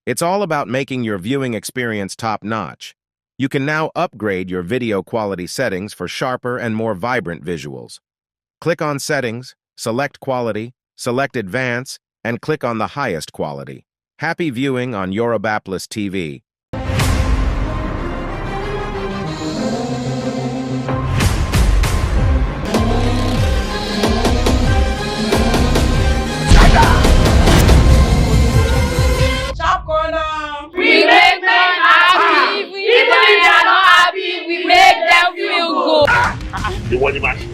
It's all about making your viewing experience top-notch. You can now upgrade your video quality settings for sharper and more vibrant visuals. Click on Settings, select Quality, select Advance, and click on the highest quality. Happy viewing on Yoruba.TV. We make them happy. Even if they are not happy, we make them feel good. The one imagine.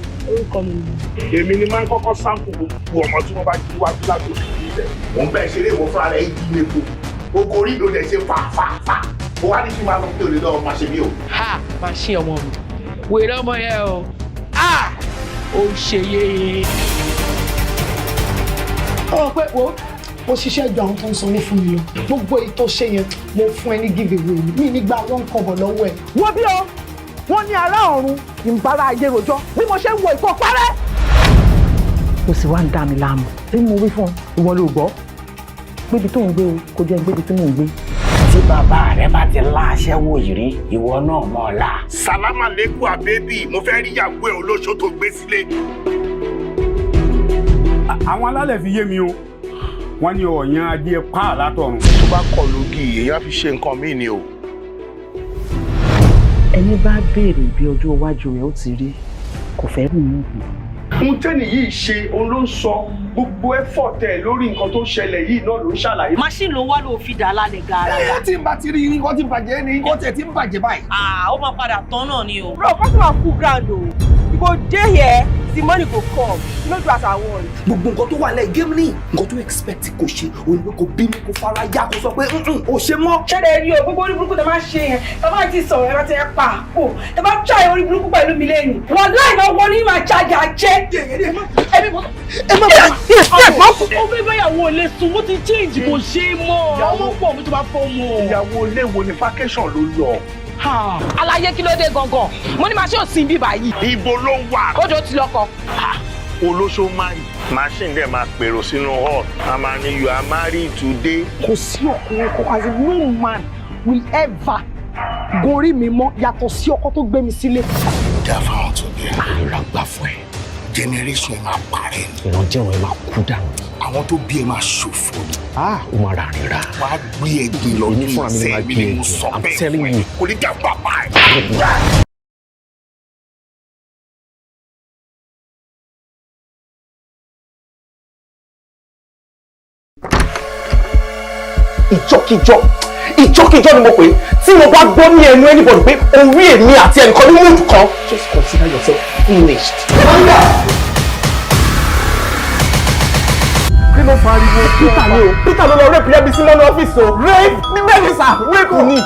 Èmi ni máa ń kọ́kọ́ sample gbogbo ọmọ tí wọ́n bá jí wájú láti oṣù ìbílẹ̀. Mo ń bẹ́ẹ̀ ṣeré ìwọ fúnra rẹ̀ yìí ní epo. Oko orí ìlú rẹ̀ ṣe fà. Ó wá ní kí n máa lọ pé òde lọ́wọ́ máa ṣe mí o. Ha! Máa ṣe ọmọ mi. Wèrè ọmọ yẹn o. Ó ṣe yéye. Ó pé wo ó ṣiṣẹ́ ju àwọn tó ń sanwó fún mi lọ. Gbogbo èyí tó ṣe yẹn mo fún ẹ ní give away mi nígbà wọn kọ̀bọ̀ lọ́wọ́ ẹ̀. Wọ́n bí o, wọ́n ní ará ọ̀run ìbára ayé rojọ́ bí mo ṣe ń wo ìkọ́ parẹ́. Mo sì wá ń dá mi láàmú. Bí mo wí fún ìwọ ló gbọ́. Gbébi tó ń gbé o, kò jẹ́ gbébi tí mò ń gbé. Tí bàbá rẹ bá ti lá aṣẹ́wó yìí rí, ìwọ náà mọ̀ ọ́ la. Sàlámà lẹ́kùn àbẹ́bí, mo fẹ́ rí ìyàwó ẹ̀ olóṣó tó gbé sílé. Àwọn alálẹ̀ fi yé mi o. Wọ́n ní ọ̀yàn ajé pa látọ̀run. Tó bá kọ lógì, èèyàn fi ṣe nǹkan míì ni o. Ẹni bá béèrè bí ọjọ́ iwájú rẹ̀ ó ti rí, kò fẹ́ rìn mú mi. Ohun tẹ́nì yìí ṣe òun ló ń sọ gbogbo effort ẹ̀ lórí nǹkan tó ṣẹlẹ̀ yìí náà ló ń ṣàlàyé. Machine ló wá ló fi dà lálẹ́ gàràgà. Tí n bá ti rí nǹkan tí bàjẹ́ ni nǹkan tẹ̀ tí ń bàjẹ́ báyìí. Ó máa padà tán náà ni o. Bro, customer full ground o. You go dey here, the money go come. You no do as I want. Gbogbo nǹkan tó wà lẹ́yìn géèmù ní nǹkan tó expect kò ṣe òyìnbó kò bínú kò fara yá kò sọ pé ò ṣe mọ́. Ṣẹ́dẹ̀ rí o, gbogbo orí burúkú tẹ máa ṣe yẹn, tẹ bá ti sọ̀rọ̀ ẹ bá ti ẹ pa o, tẹ bá try orí burúkú pẹ̀lú mi lẹ́yìn. Wọ́n láì náà wọ́n ní máa jáde àjẹ́. Ó fẹ́ báyàwó ilé sùn, ó ti change kò ṣe é mọ́. Ọmọ pọ̀ mi tó bá fọ́ mọ́. Ìyàwó ilé wo ni vacation ló lọ? Aláyé kí ló dé gangan? Mo ní machine ò sí bí báyìí. Ibo ló wà? Kójó ti lọ́kọ. Olóṣó marry. Machine dẹ̀ máa pèrò sínú hall. A máa ní you are married today. Kò sí ọkùnrin kan as no man will ever gorí mi mọ́ yàtọ̀ sí ọkọ tó gbé mi sílé. Ìjà fáwọn tó dé àríra gbà fún ẹ. Generation ẹ máa parẹ́ ni. Ìrànjẹ́wọ̀n ẹ máa kú dànù. Àwọn tó bí ẹ máa ṣòfò ni. Ó máa rà rírà. Wàá gbé ẹgbin lọ ní ìsẹ́ mi ni mo sọ bẹ́ẹ̀ fún ẹ. Kò ní jà bàbá ẹ. Ìjọ́kíjọ́ ni mo pè é. Tí mo bá gbọ́ ní ẹnu anybody pé orí èmi àti ẹnìkan ní mood kan, just consider yourself finished. Kí ló pariwo? Peter ni o. Peter ló lọ rape lẹ́bi sí lọ́nà ọ́fíìsì o. Rape ní bẹ́ẹ̀ni sà, rape ni.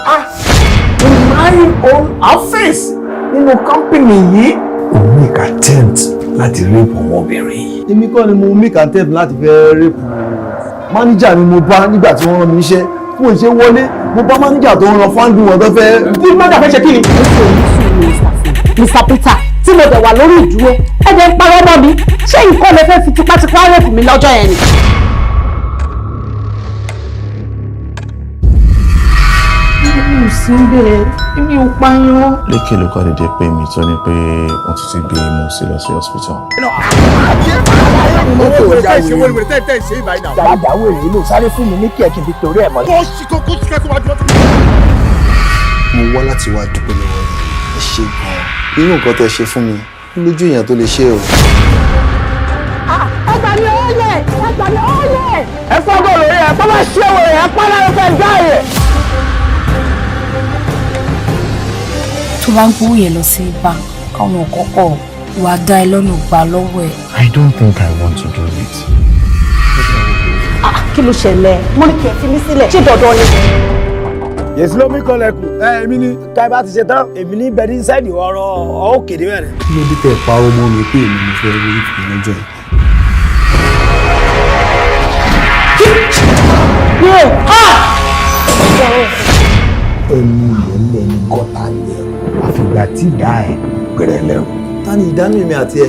In my own office nínú company yìí. O make attempt láti rape ọmọbìnrin. Èmi kọ́ ni mo make attempt láti fẹ́ rape manager ni mo bá nígbà tí wọ́n rán mi iṣẹ́. Fún ìṣe wọlé, mo bá manager tó ń ran fáńdì wọn tó fẹ́. Bí manager fẹ́ ṣe kí ni? Mr. Peter, tí mo dẹ̀ wà lórí ìdúró, ẹ jẹ́ ń parọ́ mọ́ mi. Ṣé nǹkan lè fẹ́ fi tipátipá rẹ̀ fún mi lọ́jọ́ yẹn ni? Mi ò sí bẹ́ẹ̀, mi ò pààyàn. Lékè ló kọ́ dédé pé mi tó ní pé wọ́n tún ti gbé imú sí lọ sí hospital. Ó kò já ìwé tẹ́ ṣe ìbáyìí náà. Dàgbàwò èyí ló sáré fún mi ní kí ẹ kí n fi torí ẹ̀ mọ́. Kó ṣí kókó ṣí kẹ́kọ̀ọ́ wájú ọtí. Mo wá láti wá dúpẹ́ lọ́wọ́ ẹ ṣé gan-an. Irú nǹkan tẹ́ ṣe fún mi lójú èèyàn tó lè ṣe o. Ẹgbà mi ó yẹ! Ẹgbà mi ó yẹ! Ẹ fọ́gọ́ lórí ẹ̀ tó bá ṣé wo ẹ̀ pálá ló fẹ́ dá ẹ̀. Tó bá ń gbówó yẹn lọ sí bank, káwọn kọ́kọ́ wà á dá ẹ lọ́nà gbà lọ́wọ́ ẹ̀. I don't think I want to do it. Kí ló ṣẹlẹ̀? Mo ní kí ẹ fi mí sílẹ̀. Ṣé dandan ni? Yèsí ló mí kọlẹ̀kùn. Èmi ni. Tá ẹ bá ti ṣe tán, èmi ní bẹ̀rẹ̀ inside ọ̀rọ̀ òkèdè mẹ́rin. Kí ló dé tẹ̀ parọ́ mọ́ mi pé èmi mo fẹ́ rí ìfìyànjọ́ yìí? Ẹnu ilẹ̀ ní gọ́tà yẹ. Àfìgbà tí ìdá ẹ̀ gbẹ̀rẹ̀ lẹ́rù. Ta ni ìdánù mi àti ẹ?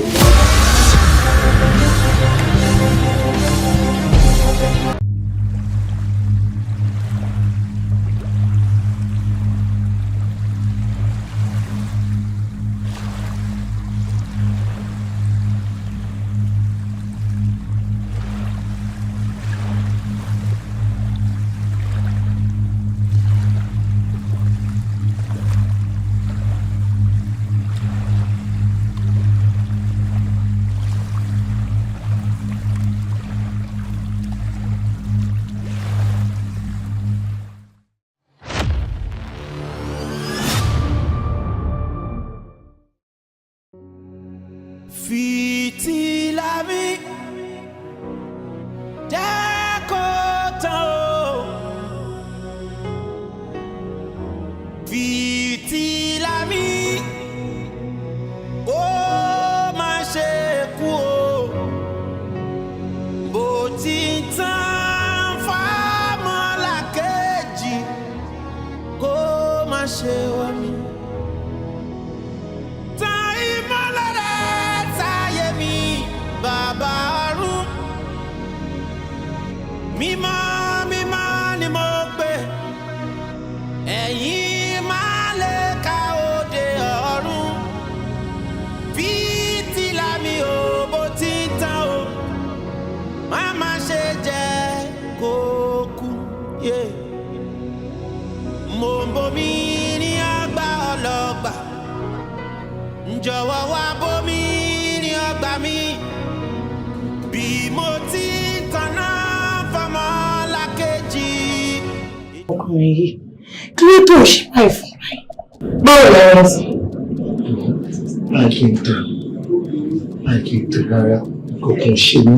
ṣe wọ́n mi. Tan ìmọ́lẹ̀ sáyé mi bàbá ọ̀run. Mímọ́ mímọ́ ni mo pè ẹ̀yin máa lè ka òde ọ̀run. Fìtílà mi ò bó ti tán o, má má ṣe jẹ́ kó kú. Mo ń bomi ní ọgbà ọlọ́gbà, jọ̀wọ́ wá bomi ní ọgbà mi. Bí mo ti tanná fọmọ lákejì. Ọkùnrin yìí kí ló tó ṣe báyìí fún mi? Báwo la wọ́n sí? Máa kí n tẹ̀ rárá, kò kí n ṣe mí.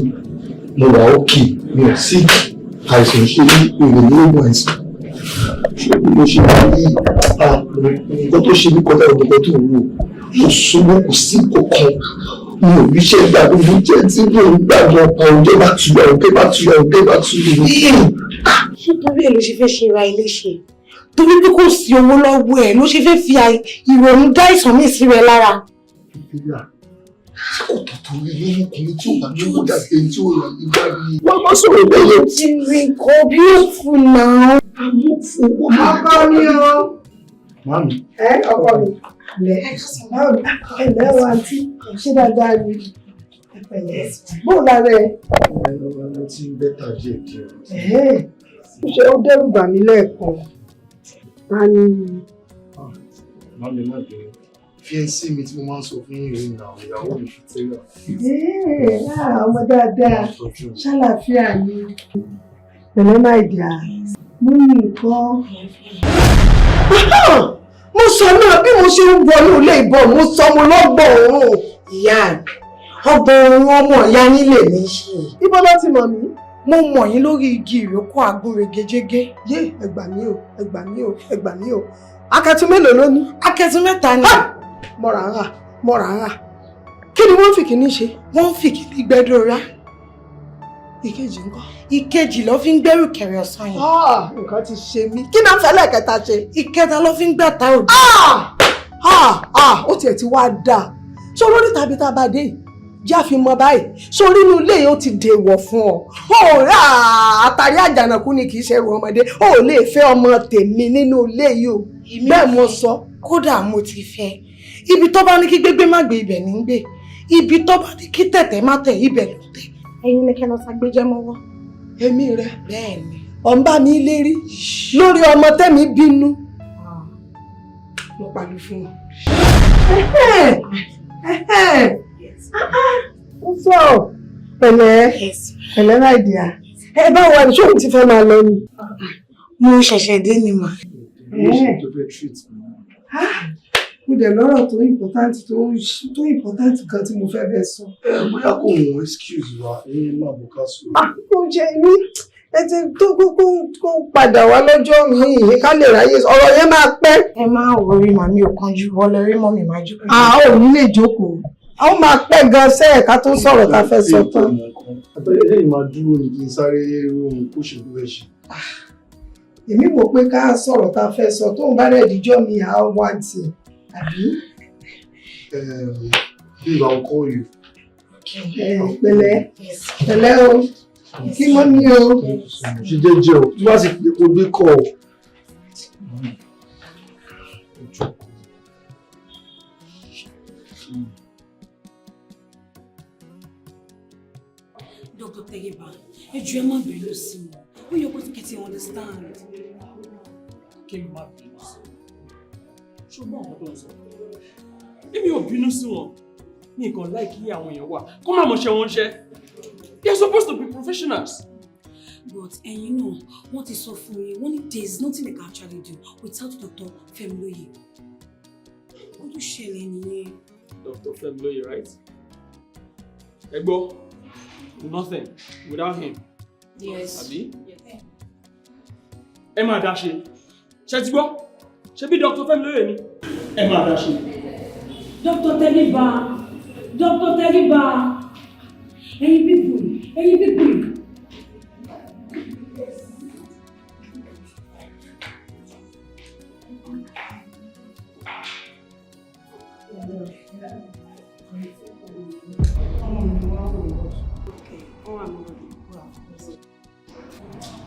Mo wà ókè, mi ò sí àìsàn ṣe ní èrè ní ogun àìsàn. Ṣé bí mo ṣe máa ní nǹkan tó ṣe ní kọjá ọ̀gbọ̀n tó ń wò? Mo súnmọ́ kò sí kankan. Mi ò rí iṣẹ́ ìgbà gbogbo jẹ́ tí mo ń gbàgbọ́ ọ̀jọ́ bá tuyọ̀ ọ̀gẹ́ bá tuyọ̀ ọ̀gẹ́ bá tuyọ̀. Ṣé torí ẹ̀ ló ṣe fẹ́ ṣe ra ilé ṣe? Torí bí kò sí owó lọ́wọ́ ẹ̀ ló ṣe fẹ́ fi ìrònú dá ìsàn mí sí rẹ lára. Kò tó torí lóyún tí ó bá ní owó dàbí ẹni tí ó rà nígbà yìí. Wọ́n mọ́ sọ̀rọ̀ bẹ́yẹn. Ti rí nǹkan beautiful náà. Àmọ́ fún owó mi. Ọkọ mi o. Màmí. Ọkọ mi. Ẹ̀lẹ́ wa àǹtí, ṣé dáadáa ni? Bóò lára ẹ̀? Ẹ̀rọ tí ń bẹ́tà díẹ̀ díẹ̀. Ṣé ó dẹ́rù bà mí lẹ́ẹ̀kan? Ta ni? Màmí má bẹ̀rẹ̀. Fiẹ́nsì mi tí mo máa ń sọ fún ìrìn náà, ìyàwó mi fi tẹ́lẹ̀. Ọmọ dáadáa, ṣàlàáfíà ni. Pẹ̀lẹ́ máa dà, mú nǹkan. Mo sọ náà bí mo ṣe ń wọnú ilé ìbọn, mo sọ mo lọ́gbọ̀n òun. Ìyá ọgbọ̀n òun ọmọ ìyá yín lè ní ṣe. Ibo ló ti mọ̀ mí? Mo mọ̀ yín lórí igi ìrókò agúnregejégé. Yé ẹ gbà mí o, ẹ gbà mí o, ẹ gbà mí o. Akẹ́tù mélòó ló ní? Akẹ́tù 3 ni. Mọ̀rà ń rà. Kí ni wọ́n fi kìíní ṣe? Wọ́n fi kìíní gbẹ́dọ̀rá. Ìkejì ńkọ́? Ìkejì ló fi ń gbẹ́rù kẹrẹ ọ̀sán yìí. Nǹkan ti ṣe mí. Kí náà fẹ́ lẹ́ẹ̀kẹta ṣe? Ìkẹta ló fi ń gbàtà òde. Ó tiẹ̀ ti wá dáa. Ṣé olórí tàbí tá a bá dé yìí? Já fi mọ báyìí. Sórí inú ilé yìí ó ti dèwọ̀ fún ọ. Àtàrí àjànàkú ni kì í ṣe ẹrù ọmọdé. Ó lè fẹ́ ọmọ tèmi nínú ilé yìí o. Bẹ́ẹ̀ mo sọ. Kódà mo ti fẹ́. Ibi tó bá ní kí gbégbé má gbé ibẹ̀ ní gbé. Ibi tó bá ní kí tẹ̀tẹ̀ má tẹ̀ ibẹ̀ ló tẹ̀. Ẹ̀yin ni kẹ́ lọ ṣàgbéjẹ́ mọ́wọ́. Èmi rẹ̀. Bẹ́ẹ̀ni. Ọ̀nbá mi lérí lórí ọmọ tẹ́mi bínú. Mo pàlú fún wọn. Ó sọ pẹ̀lẹ́ láìdíà. Ẹ bá wà ní ṣóun ti fẹ́ máa lọ ni. Mo ṣẹ̀ṣẹ̀ dé ni mà. Mo dẹ̀ lọ́rọ̀ tó important kan tí mo fẹ́ bẹ́ẹ̀ sọ. Bóyá kò wọ́n excuse wa ní máa bọ̀ ká sọ. Kò jẹ́ ní ẹtì tó kó padà wá lọ́jọ́ mi ká lè ráyè ọ̀rọ̀ yẹn máa pẹ́. Ẹ máa wọrí màmí ò kánjú wọlé rí mọ́mì máa jókòó. Ò ní lè jókòó. Àwọn máa pẹ́ gan sẹ́ẹ̀ ká tó sọ̀rọ̀ ká fẹ́ sọ tán. Àtọ́jú lẹ́yìn máa dúró ní kí n sáré rohun kó ṣe ló fẹ́ ṣe. Èmi wò pé ká sọ̀rọ̀ tá a fẹ́ sọ tóun bá rẹ̀ díjọ́ mi à wá tiẹ̀. Àbí? Babe, I'll call you. Pẹ̀lẹ́ o. Kí mọ́ ní o. Ṣé jẹ́jẹ́ o, tí wá sì pé kó gbé kọ́ ọ. Dr. Tegeba, ẹ jọ̀ọ́ ẹ má bínú sí mi. Ó yẹ kó kí ti understand. Kí ló má bínú sí? Ṣùgbọ́n àwọn tó ń sọ. Èmi ò bínú sí wọn. Ní nǹkan láìkí àwọn èèyàn wà. Kó má mọ̀ ṣe wọ́n ṣe. They are supposed to be professionals. But ẹ̀yin náà, wọ́n ti sọ fún mi, wọ́n ní there is nothing they can actually do without Dr. Femiloye. Ó tún ṣẹlẹ̀ nìyẹn. Dr. Femiloye, right? Ẹ gbọ́, nothing without him. Yes. Àbí? Ẹ máa dá ṣe. Ṣé ti gbọ́? Ṣé bí Dr. Femiloye ni? Ẹ máa dá ṣe. Dr. Tegeba, Dr. Tegeba, ẹ̀yin people.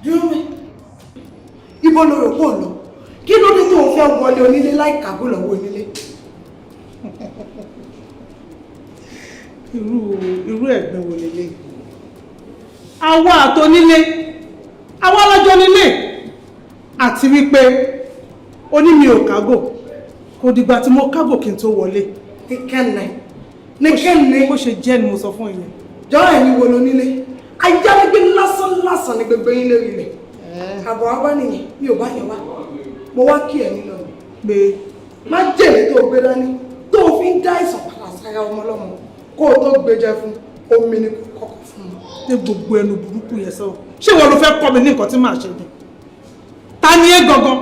Dúró mi. Ibo lo rò pò lọ? Kí ló dé tó o fẹ́ wọlé onílé láì kàgó lọ́wọ́ onílé? Irú ẹ̀gbẹ́ wo lélẹ̀? Àwa àtọ́nílé, àwa lọ́jọ́ nílé, àti wípé oní mi ò kágò, kò dìgbà tí mo kágò kí n tó wọlé. Nìkẹ́ni. Bó ṣe jẹ́ ni mo sọ fún ìyẹn. Jọ́rọ̀ ẹ̀yin wo lónílé? Ayálégbé lásán ni gbogbo yín lórí rẹ̀. Àbọ̀ wá bá nìyẹn, mi ò bá yẹn wá. Mo wá kí ẹ̀ nílò ni. Pé má jèlé tó gbé dání tó fi ń dá ìsàn padà sára ọmọ ọlọ́mọ kó o tó gbé jẹ fún omi ni kọ́kọ́ fún un. ní gbogbo ẹnu burúkú yẹn sọ ṣé wọn ló fẹ́ kọ́ mi ní nǹkan tí màá ṣe ni ta ni ẹ gangan.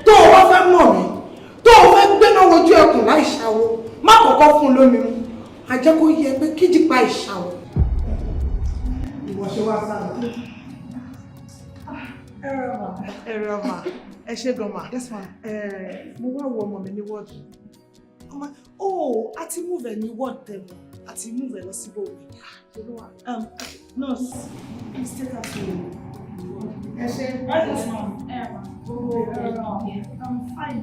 tó o wá fẹ́ mọ̀ mí tó o fẹ́ gbéná wojú ẹkùn láì ṣàwọ̀ má kọ́kọ́ fún un lómi mu àjẹ́ kó yẹ pé kíjìpá ìṣàwọ̀. ìwọ ṣe wá sára. ẹ̀rọ ọmọ ẹ ṣe gan ma mo wá wo ọmọ mi ní wọ́ọ̀dù ọmọ a ti move ẹ ní wọ́ọ̀dù tẹ̀wọ̀ a ti move ẹ lọ síbò mi nurse please take her to ẹ ṣe I'm fine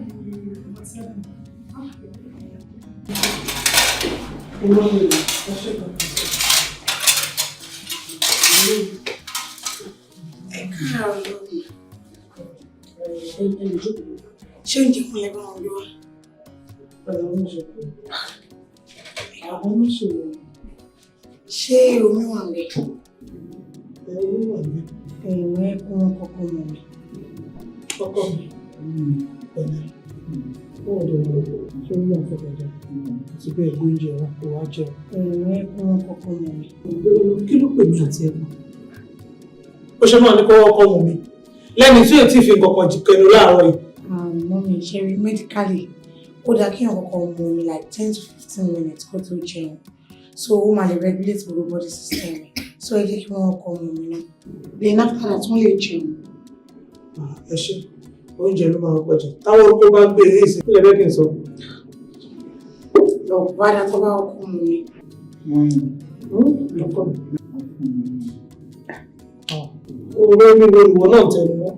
ẹ ṣe gan. Ṣé oúnjẹ fún ẹ bá wọn lọ wá? Ṣé omi wà ń bẹ? Ẹ̀rọ ẹ̀kún kọ́kọ́ mọ̀ mi. Kọ́kọ́ mi. Pẹ̀lẹ́. Bọ́ọ̀ lọ ṣé ó yà fọ́kànjá àti bẹ́ẹ̀ gbóúnjẹ wa kó wá jẹun. Ẹ̀rọ ẹ̀kún kọ́kọ́ mọ̀ mi. Kí ló pè mí àti ẹ̀kọ́? Ó ṣe máa ní kó wọ́kọ́ mọ̀ mi. Lẹ́ni tí èyí ti fi kọ̀kan jù kẹnu láàárọ̀ yìí. Àmọ́ mi ṣe rí medically ó dáa kí èèyàn kọ́kọ́ mọ̀ mi like 10 to 15 minutes kó tó jẹun. So ó máa lè regulate gbogbo body system mi. So ẹ jẹ́ kí wọ́n kọ́ mọ̀ mi náà. Then after that wọ́n lè jẹun. Ẹ ṣe oúnjẹ ló máa ń pọ̀jù. Táwọn orúkọ bá gbé ní ìsìn kílẹ̀ bẹ́ẹ̀ kì í sọ. Lọ bá dá tó bá kọ́ mọ̀ mi. Owó níbo ìwọ náà tẹnu mọ́.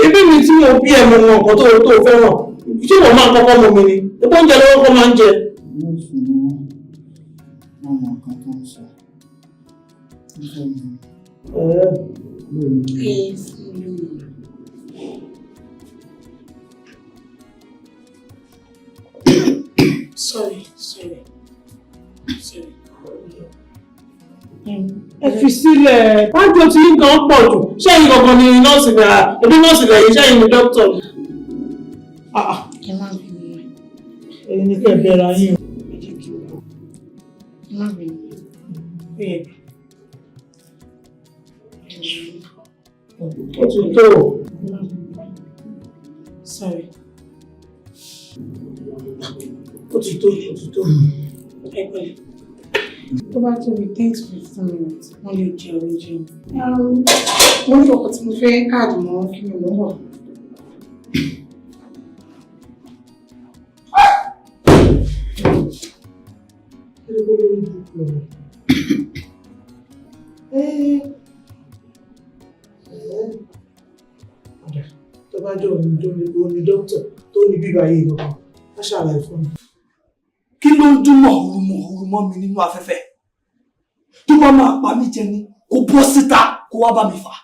Ebi mi tí mo bí ẹmu wọn nǹkan tó fẹ́ràn. Ṣé wọ́n máa kọ́kọ́ mọ̀ mi ni? Epo oúnjẹ lọ́wọ́ kọ́ máa ń jẹ. Sorry. Ẹ fi sílẹ̀. Wájú tí ń gan pọ̀ jù. Ṣé ẹ̀yin gangan ni nọ́ọ̀sì rẹ̀? Ẹbí nọ́ọ̀sì rẹ̀ yìí ṣé ẹ̀yin ni dókítà? Ẹ má bínú. Ẹ̀yin ni kẹ́ ẹ bẹ̀rẹ̀ ayé. Ẹ má bínú. Ó ti tó. Sorry. Ó ti tó. Ẹ pẹ̀lẹ́. Tó bá tó bí 10 to 15 minutes, wọ́n lè jẹ oúnjẹ. Mo ní ọkọ̀ tí mo fẹ́ káàdì mọ́ kí mi mọ́ bọ̀. Tó bá jẹ́ òní dókítà tó ní bíbá yìí lọ, á ṣàlàyé fún mi. Kí ló ń dún mọ̀húrúmọ̀ mi nínú afẹ́fẹ́? Tó bá máa pa mí jẹ ni, kó bọ́ síta kó wá bá mi fà.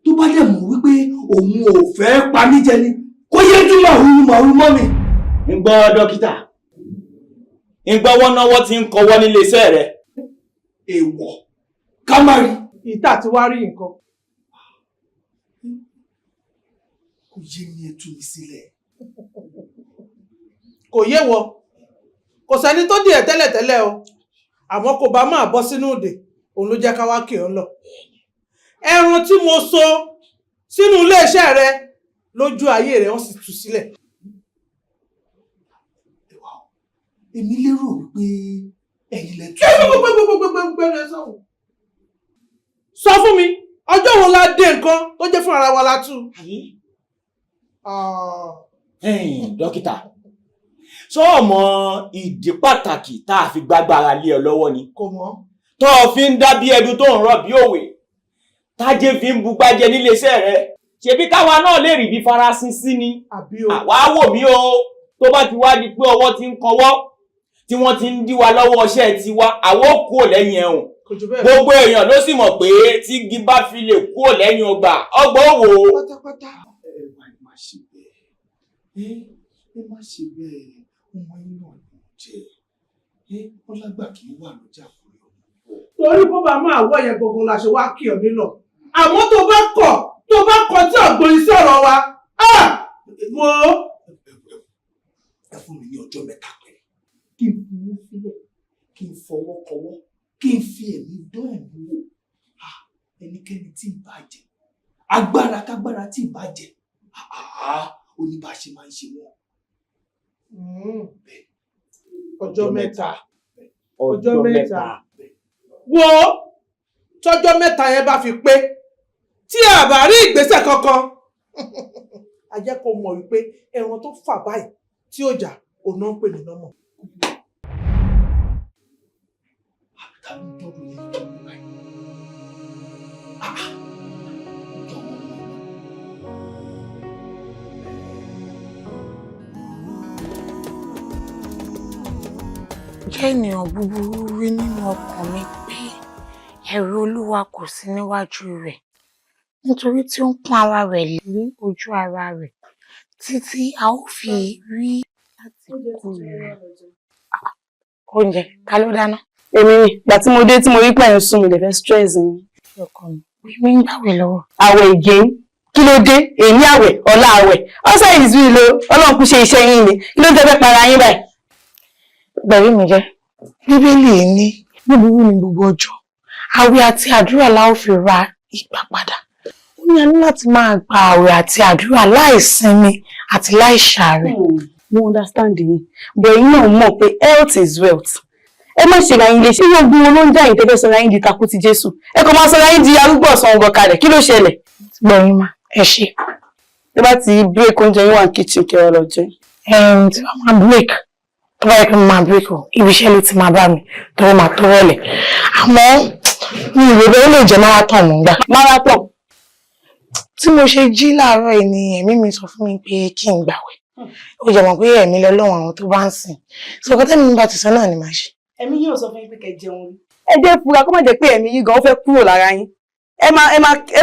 Tó bá dẹ̀ mọ̀ wípé òun ò fẹ́ pa mí jẹ ni, kó yé dún mọ̀húrúmọ̀ mi. ń gbọ́ dókítà ń gbọ́ wọ́náwọ́ tí ń kọwọ́ nílé iṣẹ́ rẹ̀. Èèwọ̀ ká má rí. Ìta ti wá rí nǹkan. Kò yé mi ẹ tú mi sílẹ̀. Kò yé wọ. Kò sẹ́ni tó dì ẹ́ tẹ́lẹ̀tẹ́lẹ̀ o. Àmọ́ kò bá máa bọ́ sínú òde. Òun ló jẹ́ ká wá kì ọ́ lọ. Ẹran tí mo so sínú ilé iṣẹ́ rẹ lójú ayé rẹ̀ wọ́n sì tú sílẹ̀. Èmi lérò wípé ẹ̀yin lẹ tú. Sọ fún mi, ọjọ́ wo la dé nǹkan tó jẹ́ fún ara wa la tú? Dókítà, ṣó mọ ìdí pàtàkì tá a fi gbágbára lé ọ lọ́wọ́ ni? Kò mọ̀. Tó o fi ń dá bí ẹdun tó ń rọ̀ bí òwe. Tájé fi ń bugbájẹ níléeṣẹ́ rẹ̀. Ṣebí káwa náà lè rí bí farasin sí ni. Àwa wò mí o, tó bá ti wá di pé ọwọ́ ti ń kọwọ́, tí wọ́n ti ń dí wa lọ́wọ́ ọṣẹ́ tiwa, àwa ó kúrò lẹ́yìn ẹ̀hùn. Gbogbo èèyàn ló sì mọ̀ pé tí igi bá fi lè kúrò lẹ́yìn ọgbà, ọgbà ó wò ó. Pátápátá. Ẹ má ṣe bẹ́ẹ̀. Ẹ má ṣe bẹ́ẹ̀. Ọmọ yín náà ló jẹ́. Ọlágbà kì í wà lọ́jà fún mi. Torí bó bá máa wọ̀ yẹn gbogbo la ṣe wá kí ọ nílọ. Àmọ́ tó bá kọ̀ tí ọ̀gbọ́n iṣẹ́ ọ̀rọ̀ wa. Wo. Ẹ fún mi ní ọjọ́ mẹ́ta pẹ̀lú. Kí n fi mú sílẹ̀, kí n fọwọ́ kọwọ́, kí n fi ẹ̀mí dán ẹ̀mí wò. Ẹnikẹ́ni tí ì bá jẹ, agbára kágbára tí ì bá jẹ, oníbàṣe máa ń ṣe wọ́n. Ọjọ́ mẹ́ta. Ọjọ́ mẹ́ta. Wo tọ́jọ́ mẹ́ta yẹn bá fi pé tí a bá rí ìgbésẹ̀ kankan a jẹ́ kó mọ̀ wípé ẹran tó fà báyìí tí ó jà òun náà ń pè ní nọ́mọ̀. Jẹ́ ènìyàn búburú rí nínú ọkàn mi pé ẹ̀rù Olúwa kò sí níwájú rẹ̀ nítorí tí ó ń pọ́n ara rẹ̀ lé ojú ara rẹ̀ títí a ó fi rí láti kú rẹ̀. Oúnjẹ ta ló dáná? Èmi ni ìgbà tí mo dé tí mo rí pẹ̀lú sùn mi lè fẹ́ stress ni. Ọkọ mi ń gbàwẹ̀ lọ́wọ́. Àwẹ̀ again kí ló dé èyí àwẹ̀ ọ̀la àwẹ̀ ọ̀sẹ̀ ìzú ìlò Ọlọ́run kú ṣe iṣẹ́ yín ni kí ló dé fẹ́ para yín báyìí. Gbẹ̀rí mi jẹ́. Bíbélì ní búburú ni gbogbo ọjọ́. Àwẹ̀ àti àdúrà la ó fi ra ìgbà padà. Ó ní a ní láti máa gba àwẹ̀ àti àdúrà láì sinmi àti láì ṣàárẹ̀. Mo understand yín but ẹ̀yin náà mọ̀ pé health is wealth. Ẹ má ṣe ra yín léṣe yóò gun olóúnjẹ yìí tẹ́fẹ́ sọra yín di takú ti Jésù. Ẹ kò máa sọra yín di arúgbó ọ̀sán ọgọ́ kalẹ̀ kí ló ṣẹlẹ̀? Gbẹ̀yìn ma ẹ ṣe. Ẹ bá ti break oúnjẹ yín wà ní kitchen kẹwàá lọ jẹ. Tí wọ́n máa break tó bá yẹ kí n máa break o ibi iṣẹ́ ló ti máa bá mi tọwọ́ máa tó rọ̀lẹ̀. Àmọ́ mi ò rò ó lè jẹ́ marathon mò ń gbà. Marathon. Tí mo ṣe jí láàárọ̀ yìí ni ẹ̀mí mi sọ fún mi pé kí n gbàwẹ̀. Ó jẹ́ mọ̀ pé ẹ̀mí lọ́lọ́run àwọn tó bá ń sìn. Sọ̀kọ́ tẹ́mi mi bá ti sọ náà ni màá ṣe. Ẹ̀mí yóò sọ fún yín pé kẹ́ jẹun. Ẹ jẹ́ fura kó má jẹ́ pé ẹ̀mí yín gan fẹ́ kúrò lára yín. Ẹ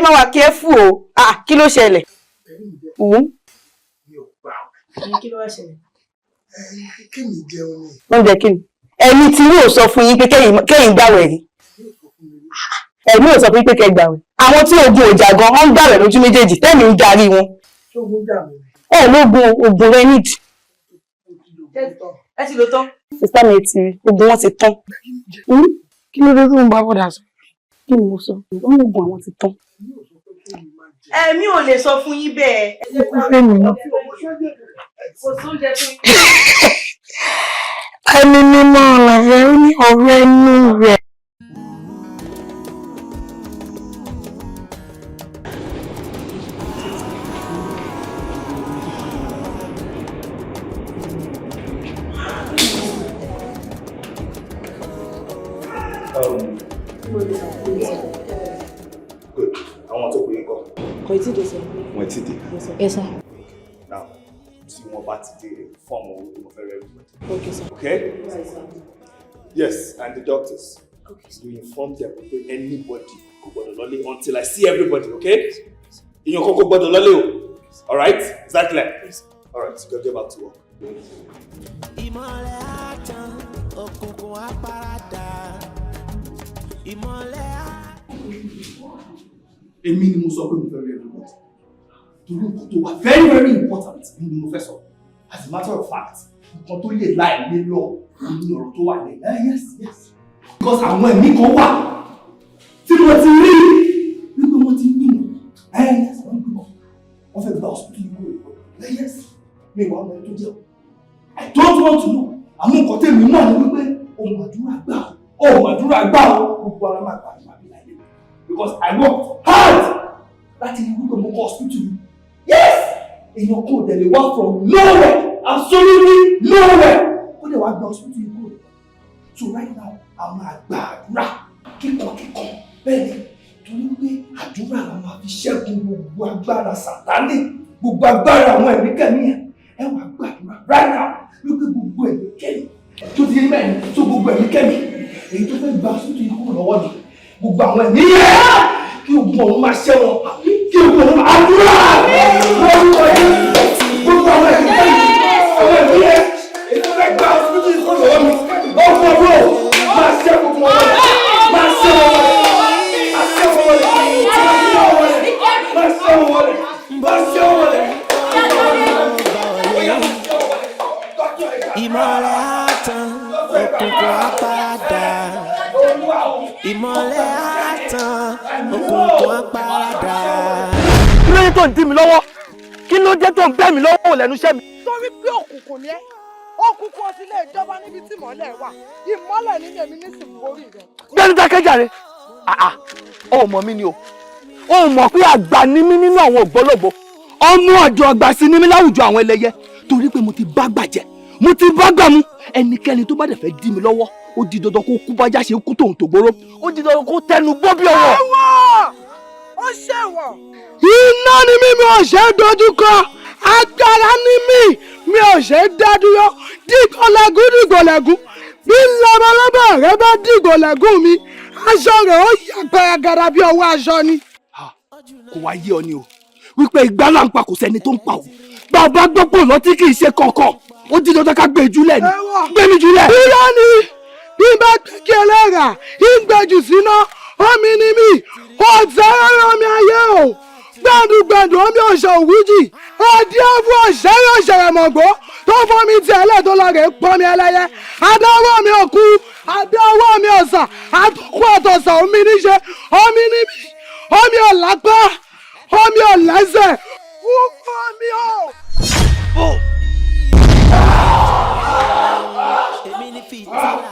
má wà careful o. Kí ló ṣẹlẹ̀? Kí ló wá ṣẹlẹ̀? Kí ni jẹun ni? Oúnjẹ kí ni? Ẹ̀mí tí yóò sọ fún yín pé kẹ́yìn gbàwẹ̀ rí. Ẹ̀mí yóò sọ fún yín pé kẹ́ gbàwẹ̀. Àwọn tí ogun ò jà gan wọ́n ń gbàwẹ̀ lójú méjèèjì tẹ́mi ń darí wọn. Ṣógun jà mí. Lógun ogun rẹ nídìí. Ẹ ti lò tán. Sísá mi ti rí ogun wọn ti tán. Kí ló dé tó ń bá bọ́dà sọ? Kí ni mo sọ? Wọ́n ní ogun àwọn ti tán. Ẹ̀mí ò lè sọ fún yín bẹ́ẹ̀. Ó fẹ́ mi náà. Kò sóúnjẹ fún yín. Ẹni mímọ́ ọ̀làfẹ́ ó ní ọ̀rọ̀ ẹnu rẹ̀. Good. Àwọn tó pè é kọ́. Kò tí dé sọ. Wọ́n ti dé. Yes sir. Now, tí wọ́n bá ti dé fọ́ọ̀mù owó tó mọ̀ fẹ́ rẹ̀ rẹ̀. Okay sir. Okay? Yes, and the doctors. Okay. You inform them that anybody kò gbọ́dọ̀ lọlé until I see everybody, okay? Ìyẹn kò gbọ́dọ̀ lọlé o. All right? Is that clear? Yes. All right, so get back to work. Ìmọ̀lẹ̀ àtàn, òkùnkùn á paradà. Ìmọ̀lẹ̀ á. Èmi ni mo sọ pé mo fẹ́ rí everybody. Torí nǹkan tó wà very very important ni mo fẹ́ sọ. As a matter of fact, nǹkan tó lè láì lé lọ ní ọ̀rọ̀ tó wà lẹ́yìn. Yes. Because àwọn ẹ̀mí kan wà tí mo ti rí wípé wọ́n ti ń gbìmọ̀. Yes, wọ́n ń gbìmọ̀. Wọ́n fẹ́ gba hospital yìí kúrò. Yes, mi wà ọmọ ẹni tó jẹ́ o. I don't want to know. Àwọn nǹkan tèmi náà ni wípé ohun àdúrà gbà o. Ohun àdúrà gbà o. Gbogbo ara máa gbà ní àbí láyé. Because I worked hard láti rí wípé mo kọ́ hospital yìí. Yes! èèyàn kò dẹ̀ lè wá from nowhere, absolutely nowhere. Ó dẹ̀ wá gba hospital yìí kúrò. So right now, a máa gba àdúrà kíkọ̀kíkọ̀ bẹ́ẹ̀ ni torí pé àdúrà la máa fi ṣẹ́gun gbogbo agbára Sátánì, gbogbo agbára àwọn ẹ̀mí kẹ́mi yẹn. Ẹ wá gbàdúrà right now wípé gbogbo ẹ̀mí kẹ́mi tó ti yé mẹ́rin tó gbogbo ẹ̀mí kẹ́mi èyí tó fẹ́ gba hospital yìí kúrò lọ́wọ́ mi. Gbogbo àwọn ẹ̀mí yẹn kí ogun ọ̀run máa ṣẹ́ wọn kí ogun ọ̀run máa àdúrà lórúkọ yẹn gbogbo àwọn ẹ̀mí kẹ́mi àwọn ẹ̀mí yẹn èyí tó fẹ́ gba hospital yìí kúrò lọ́wọ́ mi. Ọ̀pọ̀ ọ̀pọ̀ máa ṣẹ́ gbogbo wọn wọlé máa ṣẹ́ wọn wọlé máa ṣẹ́ wọn wọlé máa ṣẹ́ wọn wọlé máa ṣẹ́ wọn wọlé. Ìmọ́lẹ̀ àtàn òkùnkùn àpáàdà. Ìmọ́lẹ̀ àtàn òkùnkùn àpáàdà. Kí ló dé tó ń dí mi lọ́wọ́? Kí ló dé tó ń bẹ́ mi lọ́wọ́ lẹ́nu iṣẹ́ mi? Torí pé òkùnkùn ni ẹ́, òkùnkùn ọtí lè jọba níbi tí ìmọ́lẹ̀ wà, ìmọ́lẹ̀ nínú èmi nísìnyí orí rẹ̀. Gbẹ́ni dákẹ́jàre. Ó mọ̀ mí ni o. Ó mọ̀ pé àgbà ni mí nínú àwọn ògbólógbò. Ọmọ ọ̀dọ̀ àgbà sí ni mí láwùjọ àwọn ẹlẹ́yẹ. Torí pé mo ti bá gbàjẹ́, mo ti bá gbà mú. Ẹnikẹ́ni tó bá dẹ̀ fẹ́ dí mi lọ́wọ́, ó di dandan kó kú bájá ṣe kú tòun tògbóró. Ó di dandan kó tẹnu gbó bí ọwọ́. Ó ṣèwọ̀. Iná ni mí, mi ò ṣe é dojú kọ. Agbára ni mí, mi ò ṣe é dá dúró. Dìgbòlẹ́gùn dìgbòlẹ́gùn. Bí labalábá rẹ bá dìgbòlẹ́gùn mi, aṣọ rẹ̀ ó yà gbàgàdà bí ọwọ́ aṣọ ni. Kò wá yé ọ ni o wípé ìgbà là ń pa kò sẹ́ni tó ń pa o. Bàbá gbọ́pọ̀ lọ́tí kì í ṣe kọ̀ọ̀kan. Ó di dandan ká gbé jùlẹ̀ ni. Gbé mi jùlẹ̀. Irọ́ ni bí bá gbẹ́kẹ̀ ẹlẹ́ra ìgbẹ́jù síná omi ni mí ọ̀tẹ́ omi ayé o gbàdúgbàdù omi ọ̀ṣẹ̀ òwújì ọdí ọ̀fù ọ̀ṣẹ̀rẹ̀ ọ̀ṣẹ̀rẹ̀ mọ̀gbó tó fọ́ mi tí ẹlẹ́ tó lọ rè pọ́n mi ẹlẹ́yẹ adáwọ̀ mi òkú adáwọ̀ mi ọ̀sà àtòkù àtọ̀sà omi níṣe omi ni mí omi ọ̀lápá omi ọ̀lẹ́sẹ̀ wúkú omi o. Èmi ni fìtílà.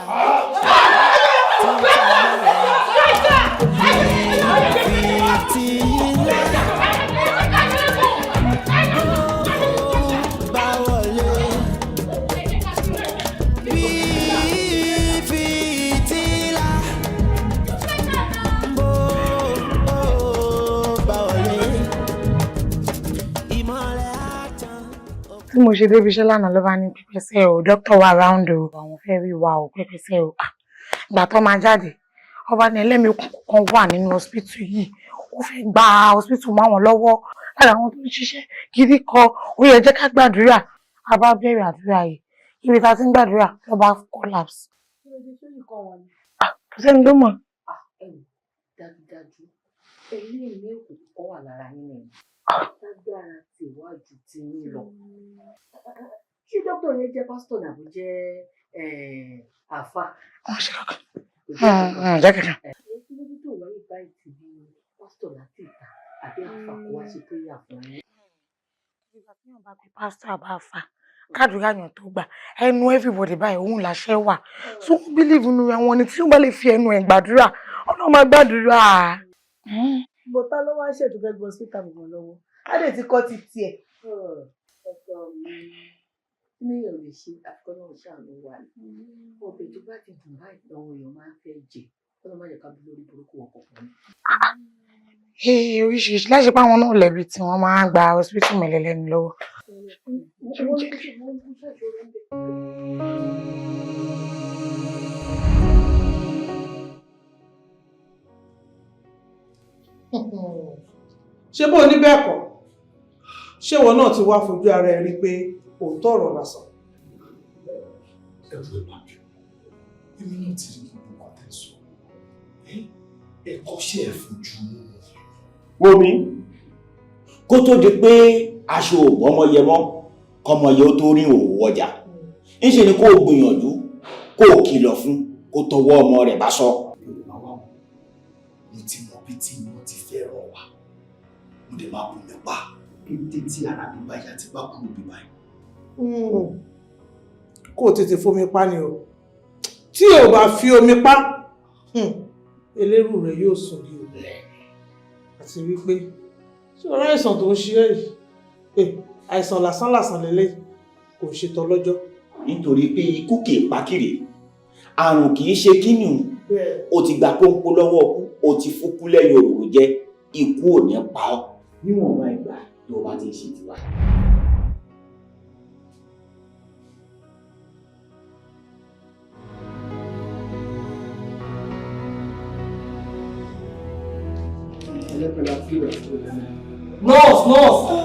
Tí mo ṣe débi iṣẹ́ lánàá ló bá ní pípẹ́sẹ̀ o dókítà wà round o àwọn fẹ́ rí wa o pípẹ́sẹ̀ o ìgbà tó máa jáde ọba ní ẹlẹ́mìí òkùnkùn kan wà nínú hospital yìí ó fẹ́ gba hospital mọ́ àwọn lọ́wọ́ lára àwọn tó ń ṣiṣẹ́ gidi kan ó yẹ jẹ́ ká gbàdúrà a bá bẹ̀rẹ̀ àdúrà yìí ibi tá a ti ń gbàdúrà ló bá collapse. Kò sẹ́ni tó mọ̀. Dájúdájú ẹlẹ́mìí òkùnkùn kan wà lára yín nìyẹn lágbára tí ìwádìí ti ń lọ. Ṣé dókítà yẹn jẹ́ pásítọ̀ nàbó jẹ́ àfà? Jẹ́ kankan. Kí ló dé tó wáyé báyìí ti bí pásítọ̀ láti ìta àbí àfà kó wá ṣe péyà fún yín? Ìgbà tí wọ́n bá pe pásítọ̀ àbá àfà kádùúrà yàn tó gbà ẹnu everybody báyìí òun làṣẹ wà so wọ́n believe nínú àwọn ni tí wọ́n bá lè fi ẹnu ẹ̀ gbàdúrà Ọlọ́run máa gbàdúrà. Bọ̀tá ló wá ṣètò fẹ́ gbọ́ hospital gbogbo lọ́wọ́. Á lè ti kọ́ ti tiẹ̀. Ọ̀tọ̀ mi ò lè ṣe àfikún náà ṣàánú wa ni. Ọbẹ̀ tó bá ti dùn báyìí lọ́wọ́ èèyàn máa ń fẹ́ jẹ. Ọlọ́run má jẹ́ ká bí lórí burúkú ọkọ̀ fún mi. Oríṣiríṣi láṣẹ pé àwọn náà lẹ́bi tí wọ́n máa ń gba hospital mẹ́lẹ́lẹ́nu lọ́wọ́. Ṣé bó ní bẹ́ẹ̀ kọ́? Ṣé ìwọ náà ti wá fojú ara ẹ rí pé òótọ́ ọ̀rọ̀ lásán? Ẹ̀rù ẹ̀bà mi, èmi náà ti rí gbogbo nǹkan tẹ́ sọ. Ẹ̀kọ́ ṣe ẹ̀ fojú mú. Omi, kó tó di pé aṣọ ọmọye mọ́, kọmọye ó tó rí òwò ọjà. Ńṣe ni kó o gbìyànjú, kó o kìlọ̀ fún, kó tọwọ́ ọmọ rẹ̀ bá sọ. Mo ti mọ bí tí mo ti fẹ́ ràn wá. Mo dẹ̀ máa bù mí pa. Kété tí ara mi bá yá ti bá kúrò bí báyìí. Kó o tètè fomi pa ni o. Tí o bá fi omi pa, eléru rẹ̀ yóò sùn bí o. Àti wípé, ṣé ọ̀rọ̀ àìsàn tó ń ṣe ẹ́ yìí? àìsàn lásán lélẹ̀ kò ṣe tọlọ́jọ́. Nítorí pé ikú kì í pa kiri, àrùn kì í ṣe kíni o ti gbà pọ́npọ́ lọ́wọ́ ọkú, o ti fúkú lẹ́yìn òróró jẹ́, ikú ò ní pa ọ́ níwọ̀nba ìgbà tó bá ti ṣe tiwa. Nọ́ọ̀sì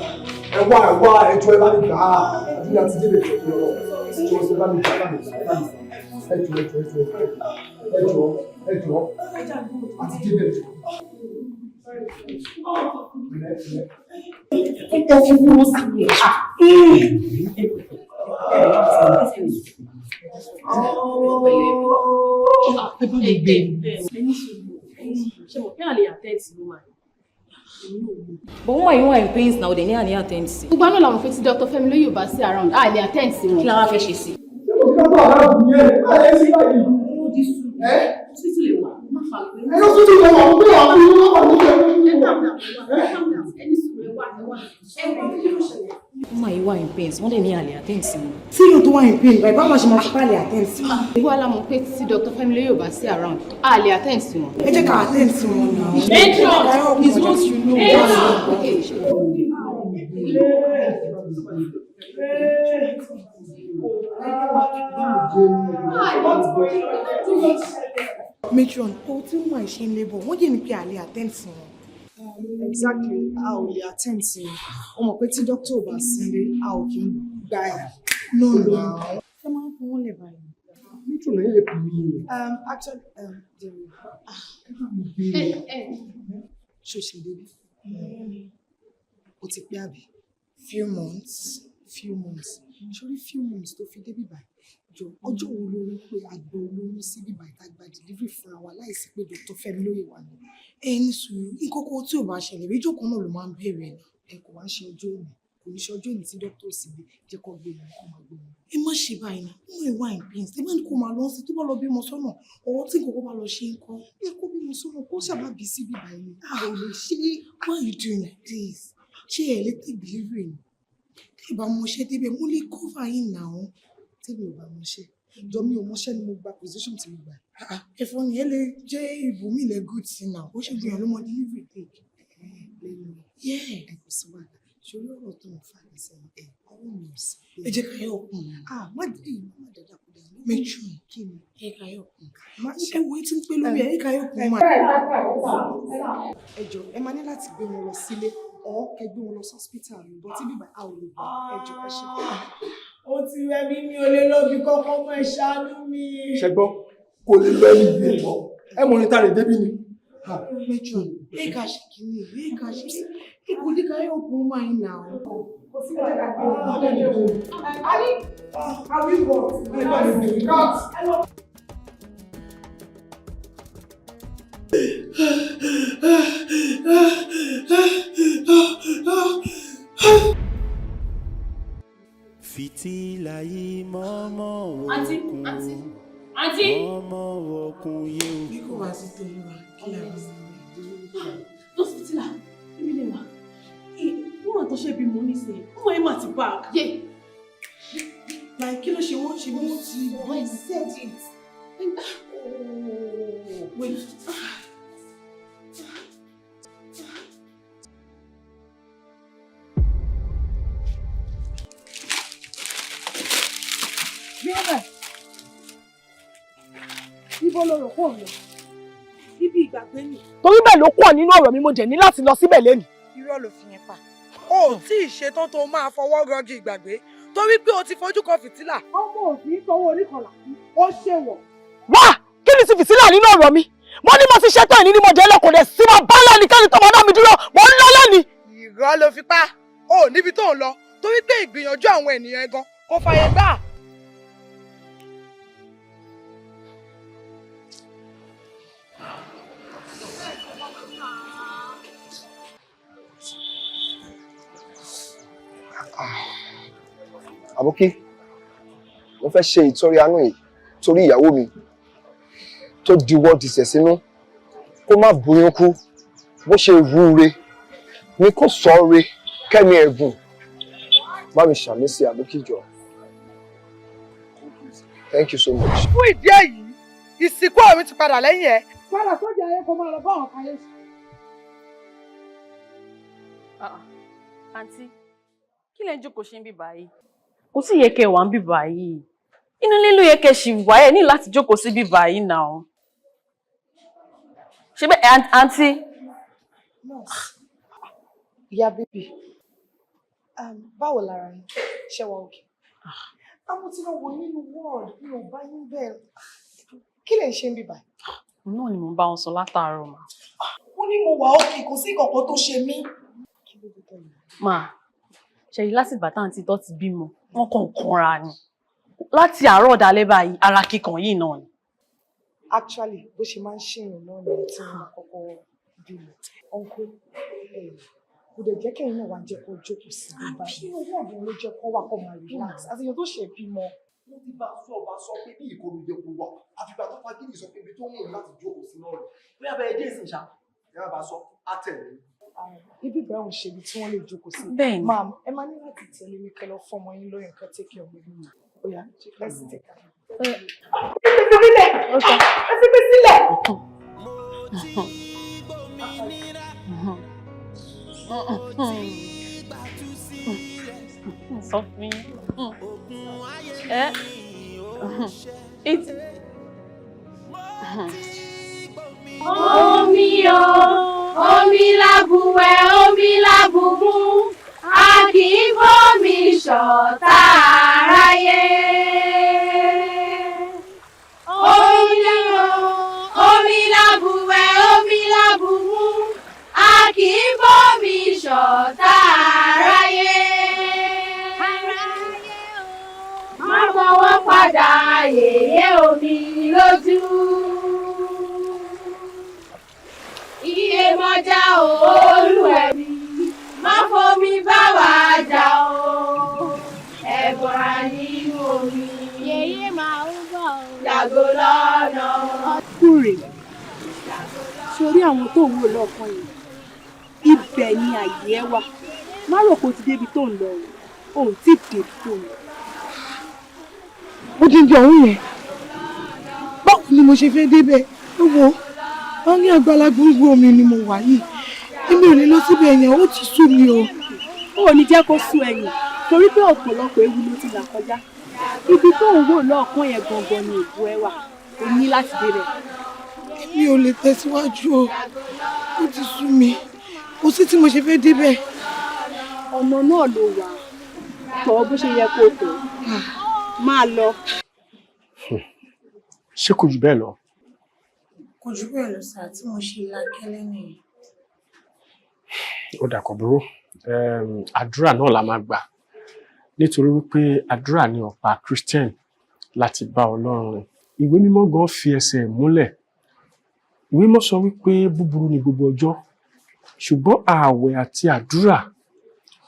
ẹ wá ẹjọ́ ẹ bá mi gbà á àbí àti débè tó fi ọ̀rọ̀ ẹjọ́ ẹ bá mi gbà á ẹjọ́ àti débè tó. But why you in pains now? They need attend sí. Gbogbo àná làwọn fẹ́ tí Dr. Fẹ́mi lóyè bá sí around. A lè attend sí wọn. Kí la wá fẹ́ ṣe sí? Why you in pains? Wọ́n dẹ̀ ní àlè attend sí wọn. Tí yóò tó wà in pain, báyìí báwo ṣe máa fi pálẹ̀ attend sí wọn? Gbogbo àná mọ̀ pé tí Dr. Fẹ́mi lóyè bá sí around. A lè attend sí wọn. Ẹ jẹ́ ká attend sí wọn náà. Matron is what you know. Matron, o tí wọ́n máa ṣe ń lébọ̀, wọ́n jẹ́ ní pé àlè attend sí wọn. Exactly, a ò lè attend sí wọn. O mọ̀ pé tí dókítà ò bá sílé, a ò kí ń gba ẹ̀. No. Ṣé máa ń fún wọn lè báyìí? Matron ẹ lè pè mí. Actually, Ṣé o ṣe débi? O ti pé àbí? Few months. Ṣorí few months tó fi débi báyìí. Jọ ọjọ́ wo ló rí pé àgbẹ̀ olóyún sí bíbá ìtagbà delivery fúnra wa láìsí pé Dr. Fẹ́mi lóye wà ní. Ẹni sùúrù ìkókó tí ò bá ṣẹlẹ̀ méjì kan náà ló máa ń bẹ̀rẹ̀ ni. Ẹ kò wá ṣe ọjọ́ òní, kò ní ṣe ọjọ́ òní tí dókítà sì gbé jẹ́ kó gbé wọn kó máa gbé wọn. Ẹ má ṣe báyìí náà, wọ́n lè wá in pain. Ṣé báyìí kò máa lọ sí tó bá lọ bímọ sọ́nà, ọwọ́ tí kòkó bá lọ ṣe ń kọ́. Ẹ kó bímọ sọ́nà kó ṣàbá bí sí bíbá yìí. Àwọn ò lè ṣe why you doing like this? Ṣé ẹ lè take delivery ni? Tí ìbá mọṣẹ́ débẹ̀ mo lè cover yín náà. Tí mi ò bá mọṣẹ́. Jọ mi ò mọṣẹ́ ni mo gba position tí mo gbà. Ẹ̀fọ́ ni ẹ lè jẹ́ ìbòmí ilẹ̀ good sí náà. Ó ṣe gbìyànjú ló mọ delivery take. Lẹ́nu ẹ̀ kò sí wàhálà. Ṣorí ọ̀rọ̀ tó ń fa ẹsẹ̀ ọwọ́ mi ò sí. Ẹ jẹ́ ká yọ ọkùn. Má dé má dàda kúdà. Matron kí ni ẹ ká yọ ọkùn. Ẹ wo etí ń pé lórí ẹ ká yọ ọkùn. Ẹ jọ ẹ máa ní láti gbé wọn lọ sílé ọ̀ kẹ́ gbé wọn lọ sí hospital mi bọ́ tí bíbá a ò lè gbà ẹ jọ ẹ ṣe fún mi. Ó ti rẹ mí mi ò lè lọ́bi kọ́kọ́ mọ́ ẹ ṣàánú mi. Ṣẹgbọ́n kò lè lọ ẹni gbé mọ́. Ẹ mọ̀ ní tàrí débí ni. Matron, ẹ ká ṣe kìíní, ẹ ká ṣe ipò ní ká yọ ọkùn máa ń nà ọ́. Kò sí wàhálà ká gbé wọn. Ali, have you got? Fìtílà yìí mọ́mọ́ òkun mọ́mọ́ òkun yóò. Bí kò wá sí Tolúwa kí la rí sí tó fìtílà ibi lè wà wọ́n àtọ́ ṣe bí mo ní sí ọmọ ẹ̀ máa ti bá a yé láì kí ló ṣe wọ́n ṣe bí wọ́n ti I said it. Wait. Ibo lo rò pọ̀ lọ? Ibi ìgbàgbé ni. Torí bẹ́ẹ̀ ló pọ̀ nínú ọ̀rọ̀ mi mo jẹ̀ ní láti lọ síbẹ̀ lénìí. Irọ́ ló fi yẹn pa. O ò tí ì ṣetán tó máa fọwọ́ rọgí ìgbàgbé torí pé o ti fojú kan fìtílà. Ọmọ òbí sanwó oníkànlá ó ṣèwọ̀. Wá! Kí ni ti fìtílà nínú ọ̀rọ̀ mi? Mo ní mo ti ṣetán ìní ni mo jẹ́ lọ́kùnrin sí máa bá lẹ́nikẹ́ni tó máa dá mi dúró. Mo ń lọ lónìí. Irọ́ ló fi pa. O ò níbi tó ń lọ torí pé ìgbìyànjú àwọn ènìyàn ẹ̀gan kò fàyè gbà. Àbókí, mo fẹ́ ṣe ìtọrẹ àánú yìí torí ìyàwó mi tó diwọ́ dìṣẹ̀ sínú kó má bóyún kú bó ṣe wúre ní kó sọ re kẹ́mi ẹ̀gùn Bá mi ṣàmì sí àbókíjọ. Thank you so much. Fún ìdí èyí, ìsìnkú àwọn mi ti padà lẹ́yìn ẹ̀. Padà sójà ayé kó máa lọ bá àwọn kan yẹn. Àǹtí, kí lẹ ń jókòó ṣe ń bí báyìí? Kò sí yẹ kẹ́ wà ń bí báyìí. Inú ilé ló yẹ kẹ́ ṣì wà ẹ̀ ní láti jókòó sí bí báyìí náà. Ṣé bẹ́ẹ̀ àǹtí? Ìyá bíbí, báwo lára yín? Ṣé wà òkè? Àwọn tí wọ́n wọ nínú wọ́ọ̀dù mi ò bá yín bẹ́ẹ̀. Kí lẹ ń ṣe ń bí báyìí? Náà ni mo bá wọn sọ látàárọ̀ mà. Wọ́n ní mo wà òkè, kò sí ìkọ̀kọ̀ tó ṣe mí. Mà, ṣẹ̀yí láti ìgbà táǹtí tó ti bímọ, wọ́n kàn kanra ni. Láti àárọ̀ dalẹ́ báyìí, ara kíkan yìí náà ni. Actually, bó ṣe máa ń ṣèyàn náà ni tí wọ́n kọ́kọ́ bímọ. Uncle, kò dẹ̀ jẹ́ kẹ́yìn náà wá jẹ́ kó jókòó sí i báyìí. Owó ọ̀dùn ló jẹ́ kó wà kó máa relax. Àti èèyàn tó ṣe bímọ. Mo ti bá sọ pé bí ìkọlù jẹ kó wà. Àfìgbà tó fagídì sọ pé ibi tó wù láti jókòó sí náà rẹ̀. Bí abẹ́ dé ìsìn ṣá, ìyá bá sọ, á tẹ̀lé. Ibi ìgbà òun ṣe ibi tí wọ́n lè jókòó sí. Bẹ́ẹ̀ni. Ma'am, ẹ máa ní láti tẹ̀lé mi kẹ́ lọ fọmọ yín lóyún nǹkan take care of me. Oya, let's take care. Ẹ fi sílẹ̀! Ẹ fi mí sílẹ̀! Sọ fún yín. Omi o, omi lábùwẹ̀, omi lábùmú, a kì í bómi ṣọ̀tá aráyé. Omi o, omi lábùwẹ̀, omi lábùmú, a kì í bómi ṣọ̀tá aráyé. Má fọwọ́ padà yèyé omi lójú. Iye mọ́jà olúwẹ̀rí, má fomi bá wa jà o. Ẹ̀bọ̀ra nínú omi, yèyé máa ń bọ̀ o. Yàgò lọ́nà. Kúrè, sórí àwọn tó ń wò lọ́ọ̀kan yìí, ibẹ̀ ni àyè ẹ wà. Má rò pé o ti débi tó ń lọ o, ò tí ì débi tó ń lọ. Ó ti di ọ̀hún yẹn. Báwo ni mo ṣe fẹ́ débẹ̀? Ó wo. Wọ́n ní àgbàlagbà gbogbo omi ni mo wà yìí. Èmi ò lè lọ síbẹ̀ yẹn, ó ti sú mi o. Ó ò ní jẹ́ kó sú ẹ̀yìn torí pé ọ̀pọ̀lọpọ̀ ewu ló ti là kọjá. Ibi tó ń wò lọ́ọ̀kan yẹn gangan ni ìbú ẹ wà. O ní láti débẹ̀. Mi ò lè tẹ̀síwájú o. Ó ti sú mi. Kò sí tí mo ṣe fẹ́ débẹ̀. Ọ̀nà náà ló wà. Tọ̀ bó ṣe yẹ kó tọ̀. Máa lọ. Ṣé kò jù bẹ́ẹ̀ lọ? Kò jù bẹ́ẹ̀ lọ sáà tí mo ṣe lákẹ́lẹ́ nìyẹn. Ó dà kò burú. Àdúrà náà la máa gbà nítorí wípé àdúrà ni ọ̀pá Christian láti bá Ọlọ́run rìn. Ìwé mímọ́ gan fi ẹsẹ̀ múlẹ̀. Ìwé mímọ́ sọ wípé búburú ni gbogbo ọjọ́ ṣùgbọ́n ààwẹ̀ àti àdúrà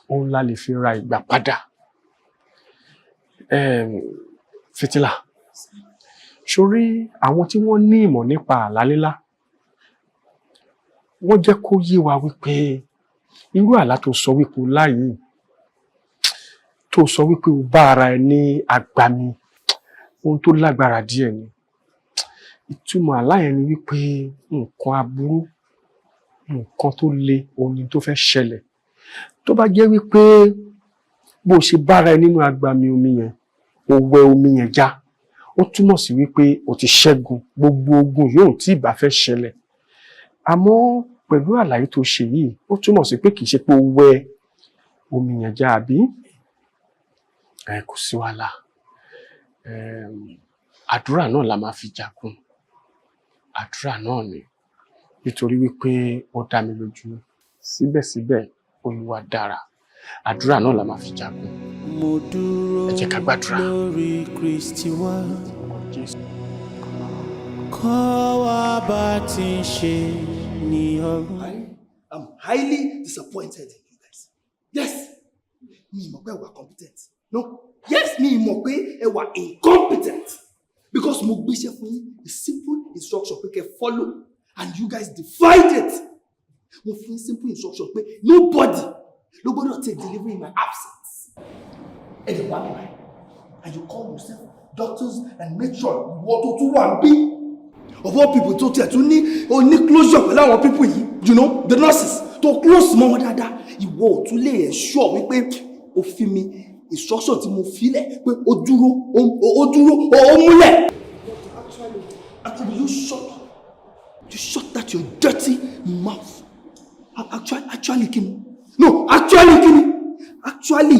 òun la lè fi ra ìgbà padà. Fìtílà, sórí àwọn tí wọ́n ní ìmọ̀ nípa àlá lílá wọ́n jẹ́ kó yé wa wípé irú àlá tó sọ wípé o láyìí tó sọ wípé o bá ara ẹ ní agbami ohun tó lágbára díẹ̀ ni. Ìtumọ̀ àlá yẹn ni wípé nǹkan aburú nǹkan tó le ohun ni tó fẹ́ ṣẹlẹ̀. Tó bá jẹ́ wípé bó ṣe bára ẹ nínú agbami omi yẹn o wẹ omi yẹn já ó túmọ̀ sí wípé o ti ṣẹ́gun gbogbo ogun yóò tí ì bá fẹ́ ṣẹlẹ̀. Àmọ́ pẹ̀lú àlàyé tó ṣe yìí ó túmọ̀ sí pé kì í ṣe pé o wẹ omi yẹn já àbí? Kò sí wàhálà. Àdúrà náà la máa fi jagun. Àdúrà náà ni nítorí wípé ó dá mi lójú síbẹ̀síbẹ̀ Olúwa dára. Àdúrà náà la máa fi jagun. Mo dúró ẹ jẹ́ ká gbàdúrà. lórí Kristi wá. Kọ́ wa bá ti ń ṣe ní ọ̀run. I'm highly disappointed in you guys. Yes, mi mọ̀ pé ẹ wà competent. No, yes, mi mọ̀ pé ẹ wà incompetent. Because mo gbéṣẹ́ fún yín a simple instruction pé kẹ́ follow and you guys defied it. Mo fún yín simple instruction pé nobody ló gbọ́dọ̀ take delivery in my absence. Anyway, and you call yourself doctors and make sure what to one be. Of all people tó tiẹ̀ tún ní closure pẹ̀lú àwọn people yìí, you know, the nurses tó close mọ́ wọn dáadáa, ìwọ ò tún lè ensure wípé ó fi mi instruction tí mo filẹ̀ pé ó dúró ó múlẹ̀. Actually, you shut that your dirty mouth. Actually kini. No, actually kini. Actually,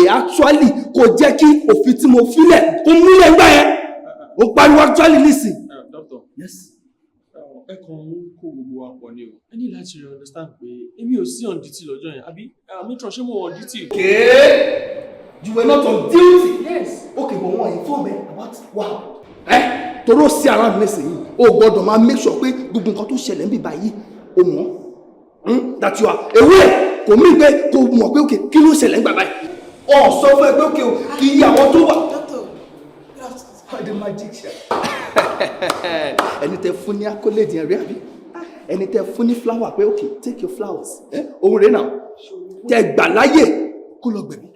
actually kò jẹ́ kí òfin tí mo filẹ̀ kó múlẹ̀ gbà yẹn. Ó pariwo actually listen. Doctor. Yes. Ẹ kàn ń kó gbogbo wa pọ̀ ni o. Ẹ ní láti understand pé èmi ò sí on duty lọ́jọ́ yẹn. Àbí matron ṣé mo on duty? Okay. You were not on duty. Yes. Okay, but wọ́n inform me about wow. Toro sí around me nísìnyí. O gbọ́dọ̀ máa make sure pé gbogbo nǹkan tó ṣẹlẹ̀ níbí báyìí o mọ̀. That you are aware. Kò mí pé kò mọ̀ pé okay kí ló ṣẹlẹ̀ nígbà báyìí. Ó sọ fún ẹ pé okay o iye àwọn tó wà. The magician. Ẹni tẹ fún ní accolade yẹn rí àbí? Ẹni tẹ fún ní flower pé okay take your flowers. Òun rẹ̀ náà. Tẹ gbà láyè kó lọ gbẹ̀mí.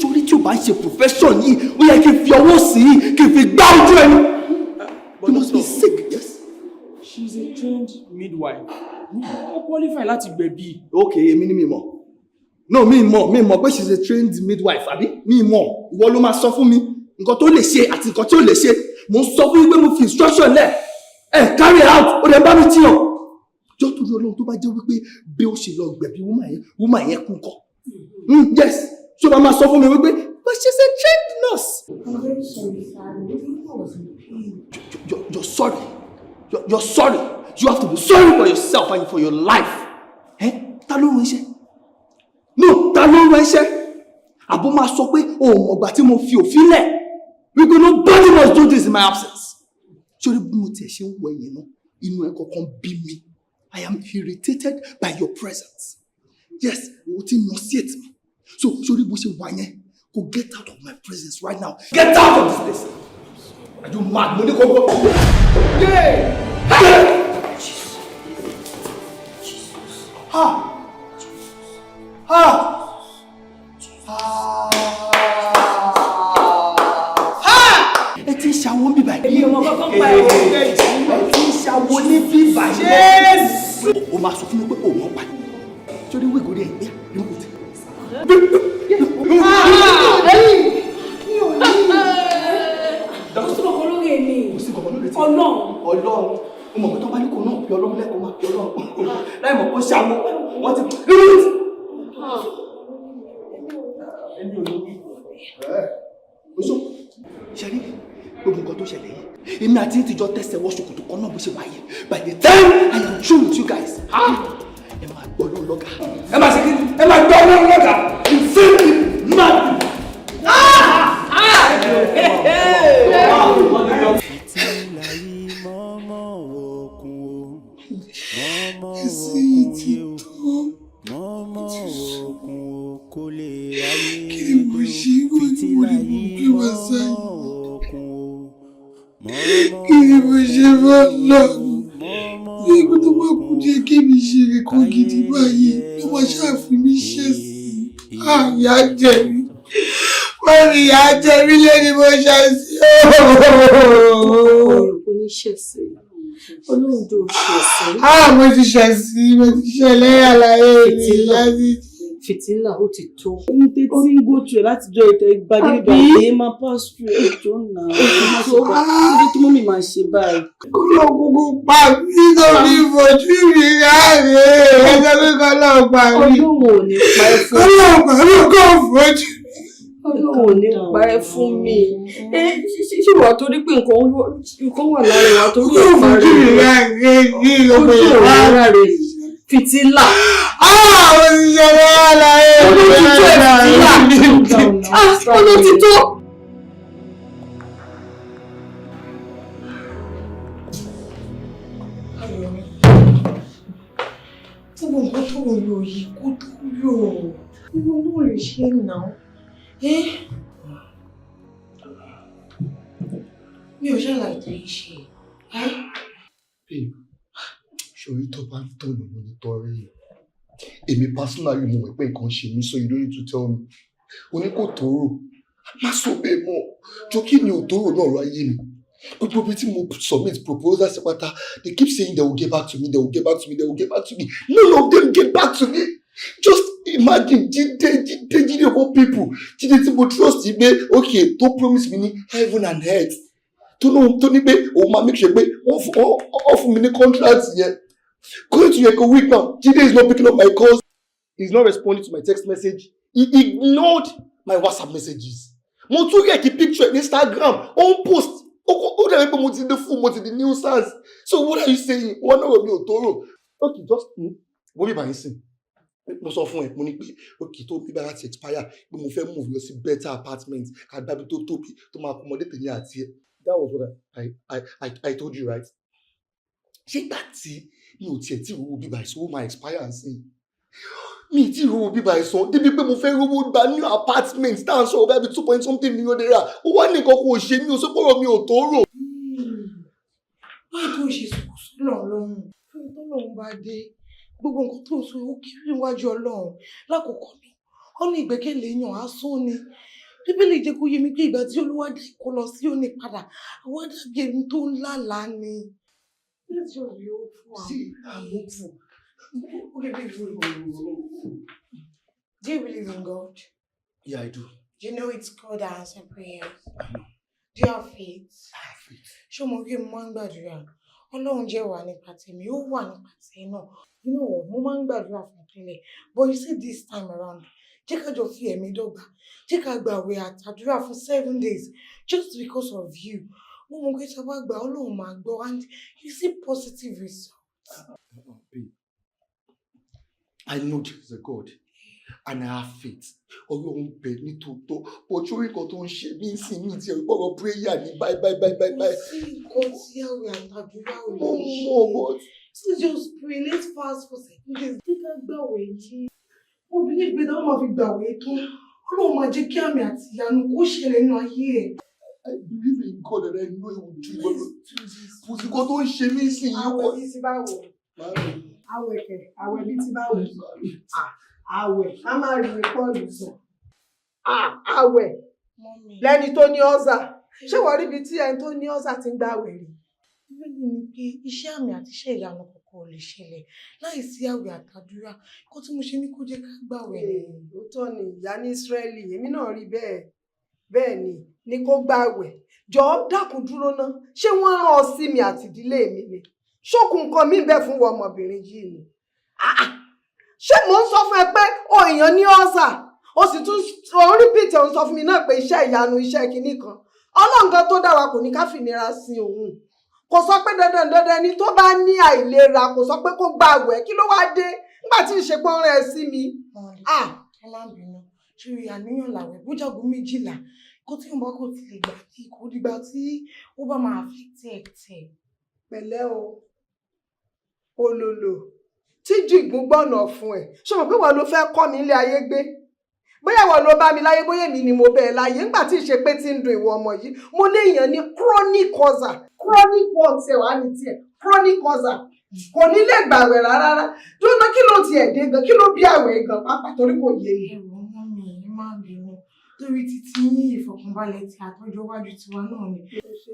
Sórí tí o bá ń ṣe profession yìí, ó yẹ kí n fi ọwọ́ sí i, kí n fi gbá ojú ẹni. You must be sick, yes. She is a trained midwife. Ó qualify láti gbẹ̀bí. Okay, èmi ni mi mọ̀. No, mi mọ̀ pé she is a trained midwife, àbí? Mi mọ̀, ìwọ ló máa sọ fún mi nǹkan tó lè ṣe àti nǹkan tí ò lè ṣe. Mo ń sọ fún yín pé mo fi instruction lẹ̀. Carry it out, ó dẹ̀ bá mi tíyàn. Jọ́ torí Ọlọ́run tó bá jẹ́ wípé bí ó ṣe lọ gbẹ̀bí woman yẹn kú kọ́. Yes, ṣé o máa sọ fún mi wípé but she is a trained nurse. I'm very sorry, sir. I was in pain. You're sorry. You're sorry. You have to be sorry for yourself and for your life. Ta ló rán iṣẹ́? No, ta ló rán iṣẹ́? Àbó máa sọ pé o ò mọ̀gbà tí mo fi òfin lẹ̀. Wípé nobody must do this in my absence. Ṣé bí mo tiẹ̀ ṣe ń wọ ẹ̀yìn náà, inú ẹ̀ kọ̀ọ̀kan bí mi. I am irritated by your presence. Yes, o ti nauseate me. So, ṣé bó ṣe wà yẹn, go get out of my presence right now. Get out of this place. Are you mad? Mo ní kó gbọ́. Yeah! Ẹ ti ń ṣàwọn bíbá yìí. Èmi ò mọ kọ́kọ́ pa ẹ̀wọ̀n ọ̀gẹ́ yìí. Ẹ ti ń ṣàwọn ní bíbá yìí. O máa sọ fún mi pé o mọ̀ pa. Sórí wíìgì orí ẹ̀ gbé ìmú ti. Ọlọ́run o mọ̀ pé tó bá ní kò náà fi Ọlọ́run lẹ́kọ̀ọ́ máa fi Ọlọ́run láì mọ̀ pé ó ṣàmú wọ́n ti rí it. Ẹni olórí oṣù ṣẹ́rí gbogbo nǹkan tó ṣẹlẹ̀ yìí èmi àti ti jọ tẹ̀sẹ̀ wọ́ ṣòkòtò kan náà bó ṣe wáyé by the time I am through with you guys ẹ máa gbọ́ Ọlọ́run lọ́gà ẹ máa ṣe kí ẹ máa gbọ́ Ọlọ́run lọ́gà you feel me mad. Kí ni mo ṣe máa ń lọ? Ní ìgbà tó bá kú díẹ̀ kí mi ṣe nǹkan gidi báyìí ló máa ṣàfihàn mi ṣe sí i. Ìyá jẹ mí. Wọ́n rí ìyá jẹ mí lẹ́ni mo ṣe sí i. Kò ní ṣe sí i. Ọlọ́run tó ṣe sí i. Mo ti ṣe sí i, mo ti ṣe lẹ́yìn àlàyé mi. Fìtílà ó ti tó. Ohun tí tí ń go through láti jọ ètò ìgbàdé máa pass through ẹjọ́ náà. Ó tó mọ́ mi máa ṣe báyìí. Olókùnkùn pa mí nítorí ìfojú mi ráre. Ẹjọ́ kíkọ́ náà pa mí. Ọlọ́run ò ní pa ẹ́ fún mi. Ọlọ́run ló kọ́ fojú. Ọlọ́run ò ní pa ẹ́ fún mi. Ṣé wà torí pé nǹkan wà lára wa torí ìpa rẹ̀. Ojú ò rárá rẹ̀. Fìtílà. Òṣìṣẹ́ aláyé. Olótìtó fìtílà. Olótìtó. Gbogbo nǹkan tó ń lò yìí kó tó lò. Ìwọ náà lè ṣe náà. Mi ò ṣàlàyé tó yìí ṣe. Babe, ṣorí tó bá ń tọ̀nà lórí tọ́rí. Èmi personally mo mọ̀ pé nǹkan ṣe mí, so you don't need to tell me. O ní kò tóró. Má sọ bẹ́ẹ̀ mọ́. Jọ kí ni òtóró náà rọ ayé mi? Gbogbo bí tí mo submit proposal sí pátá, they keep saying they will get back to me, they will get back to me, they will get back to me. None of them get back to me. Just imagine Jide of all people. Jide tí mo trust yìí pé okay tó promise me ní heaven and earth. Tó ní pé òun máa make sure pé wọ́n fún mi ní contract yẹn. Going to like a week now, Jide is not picking up my calls. He's not responding to my text message. He ignored my WhatsApp messages. Mo tún rí ẹ̀kí picture on Instagram, on post. Ó dẹ̀ pé mo ti dé fún mo ti di nuisance. So what are you saying? Wọ́n náà rọ̀ mi ò tóró. Okay, just wọ́n bí bàyìí sìn. Mo sọ fún ẹ, mo ní pé okay tó bí bá láti expire, pé mo fẹ́ move lọ sí better apartment, àgbàbí tó tóbi, tó máa accommodate ní àti ẹ. That was what I told you, right? Ṣé ìgbà tí mi ò tiẹ̀ tí rówó bíbá ìṣòwò máa expire sí? Mi tí rówó bíbá ìṣòwò débi pé mo fẹ́ rówó gba new apartment tá à ń sọ̀rọ̀ bẹ́ẹ̀ bí 2.something million naira. Ó wá ní nǹkan kò ṣe mí, o sọ pé ọ̀rọ̀ mi ò tó rò. Báyìí tó ṣe sùkúsù lọ́rùn fún tó lòun bá dé gbogbo nǹkan tó sọ ó kiri níwájú Ọlọ́run lákòókò náà ó ní ìgbẹ́kẹ̀lé èèyàn asán ni Bíbélì jẹ́ kó yé mi pé ìgbà tí Olúwa dé kó lọ sí òní padà àwọn dàbí ẹni tó ń lálàá ni. Let's just be hopeful. See, I'm hopeful. Do you believe in God? Yeah, I do. Do you know it's God that answers prayers? I know. Do you have faith? I have faith. Ṣé mo rí mo máa ń gbàdúrà? Ọlọ́run jẹ́ wà nípa tèmi, ó wà nípa tèmi náà. You know what? Mo máa ń gbàdúrà fún ìpínlẹ̀. But you see this time around, jẹ́ ká jọ fi ẹ̀mí dọ́gba. Jẹ́ ká gbààwẹ̀ àtàdúrà for 7 days just because of you. Mo mọ̀ pé tí a bá gbà Ọlọ́run máa gbọ́ and you see positive results. Babe, I know there is a God and I have faith. Ọlọ́run bẹ̀ ní tòótọ́. But ṣórí nǹkan tó ń ṣe mí sí mi tí ẹ̀rọ pọ̀rọ̀ prayer ní bye. Kò sí nǹkan tí àwẹ̀ àtàdúrà ò lè ṣe. So just pray, let's fast for 7 days. Jẹ́ ká gbààwẹ̀ yìí. Mo believe pé táwọn máa fi gbààwẹ̀ tó Ọlọ́run máa jẹ́ kí àmì àti ìyanu kó ṣẹlẹ̀ nínú ayé ẹ̀. I believe in God and I know He will do it. Kò sí nǹkan tó ń ṣe mí sí yìí. Àwẹ̀ bíi ti báwo? Àwẹ̀ kẹ̀, àwẹ̀ bíi ti báwo? Àwẹ̀, a máa rí Pọ́ọ̀lù sọ. Àwẹ̀, lẹ́ni tó ní ọ́sà. Ṣé wọ́n rí ibi tí ẹni tó ní ọ́sà ti ń gbà àwẹ̀ rí? Bíbélì ni pé iṣẹ́ àmì àti iṣẹ́ ìyanu kankan ò lè ṣẹlẹ̀ láì sí àwẹ̀ àtàdúrà. Kó tí mo ṣe ní kó jẹ́ ká gbààwẹ̀ ni. Òótọ́ ni ìyá ní Ísírẹ́lì, èmi náà rí bẹ́ẹ̀. Bẹ́ẹ̀ ni kó gbààwẹ̀. Jọ̀ọ́ dákun dúró ná. Ṣé wọ́n rán ọ sí mi àti ìdílé mi ni? Ṣókun nǹkan mi bẹ́ẹ̀ fún ọmọbìnrin yìí ni? Ṣé mò ń sọ fún ẹ pé o èèyàn ní ọ́sà? O sì tún repeat ò ń sọ fún mi náà pé iṣẹ́ ìyanu iṣẹ́ kinní kan. Ọlọ́run gan tó dá wa kò ní ká fìnira sin òun. Kò sọ pé dandan ni tó bá ní àìlera kò sọ pé kó gbààwẹ̀ kí ló wá dé nígbà tí ìṣepọ̀ rẹ̀ sí mi. Ẹ má bínú ṣe àníyàn làwẹ̀ bójàgún 12 kó tí ìbọn kò ti lè gbà kí kò dìgbà tí ó bá máa fi tẹ̀. Pẹ̀lẹ́ o olòlò tíjú ìgbúngbọ̀nà fún ẹ ṣé mo pé wọ́n ló fẹ́ kọ́ mi ilé ayé gbé bóyá wọ́n ló bá mi láyé bóyá èmi ni mo bẹ́ẹ̀ láyé nígbà tí ìṣe pé tí ń dùn ìwọ ọmọ yìí mo ní èèyàn ní chronic causer chronic one tiẹ̀ wá ní tiẹ̀ chronic causer kò ní lè gbàwẹ̀ rárá dúró kí ló tiẹ̀ dé gan kí ló bí àwẹ̀ gan pápá torí kò yé mi. Ẹ̀rọ ọmọ mi ẹ má bínú torí títí yín ìfọ̀kànbalẹ̀ tí àtọ́jọ́ wájú tiwa náà ni.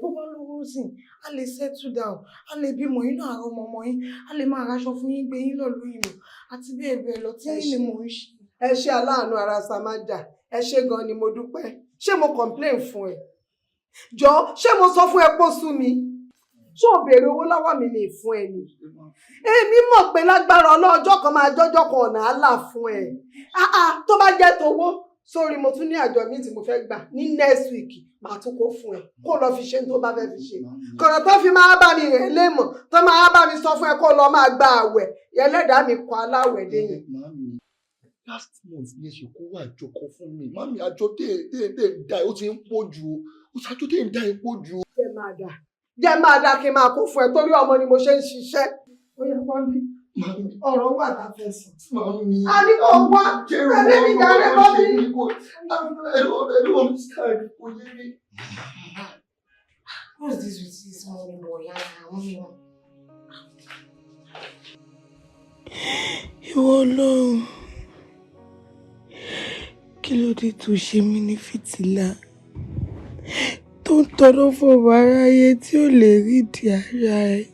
Bó bá lówó sìn a lè settle down a lè bímọ yín náà àrọ ọmọ yín a lè máa raṣọ fún yín gbé yín lọ lóyìnbó àti bẹ́ẹ̀ bẹ́ẹ̀ lọ tí yín ni mò ń ṣe. Ẹ ṣe aláàánú ara Samaja ẹ ṣe gan ni mo dúpẹ́ ṣé mo complain fún ẹ jọ ṣé mo sọ fún ẹ pé ó sú mi ṣé o béèrè owó lọ́wọ́ mi ní ìfún ẹ ni èmi mọ̀ pé lágbára ọlọ́jọ́ kan máa jọ́jọ́ kan ọ̀nà àlà fún ẹ tó bá jẹ́ towó sórí mo tún ní àjọ mi tí mo fẹ́ gbà ní next week màá tún kó fún ẹ kó lọ fi ṣe tó bá fẹ́ fi ṣe kọ̀rọ̀ tó fi máa bá mi rìn lémọ̀ tó máa bá mi sọ fún ẹ kó lọ máa gba àwẹ̀ ẹlẹ́dàá mi kọ aláwẹ̀ lẹ́yìn. Last month ní ṣe kó wà jókòó fún mi mami àjọ tẹ̀ ń da ó ti ń pọ̀ jù ó ṣàjọ tẹ̀ ń da ẹ̀ pọ̀ jù. jẹ́ máa dá kí n máa kó fún ẹ torí ọmọ ni mo ṣe ń ṣiṣẹ́. Ó yẹ kó bí ọ̀rọ̀ wà láfẹ̀sùn. A ní kò wá ẹ̀mí mi darí kọ́ mi. I don't understand. What's this with you? this morning boy and Ìwọ Ọlọ́run, kí ló dé tó ṣe mí ní fìtílà tó ń tọrọ fọwọ́ aráyé tí ò lè rí ìdí ara ẹ̀.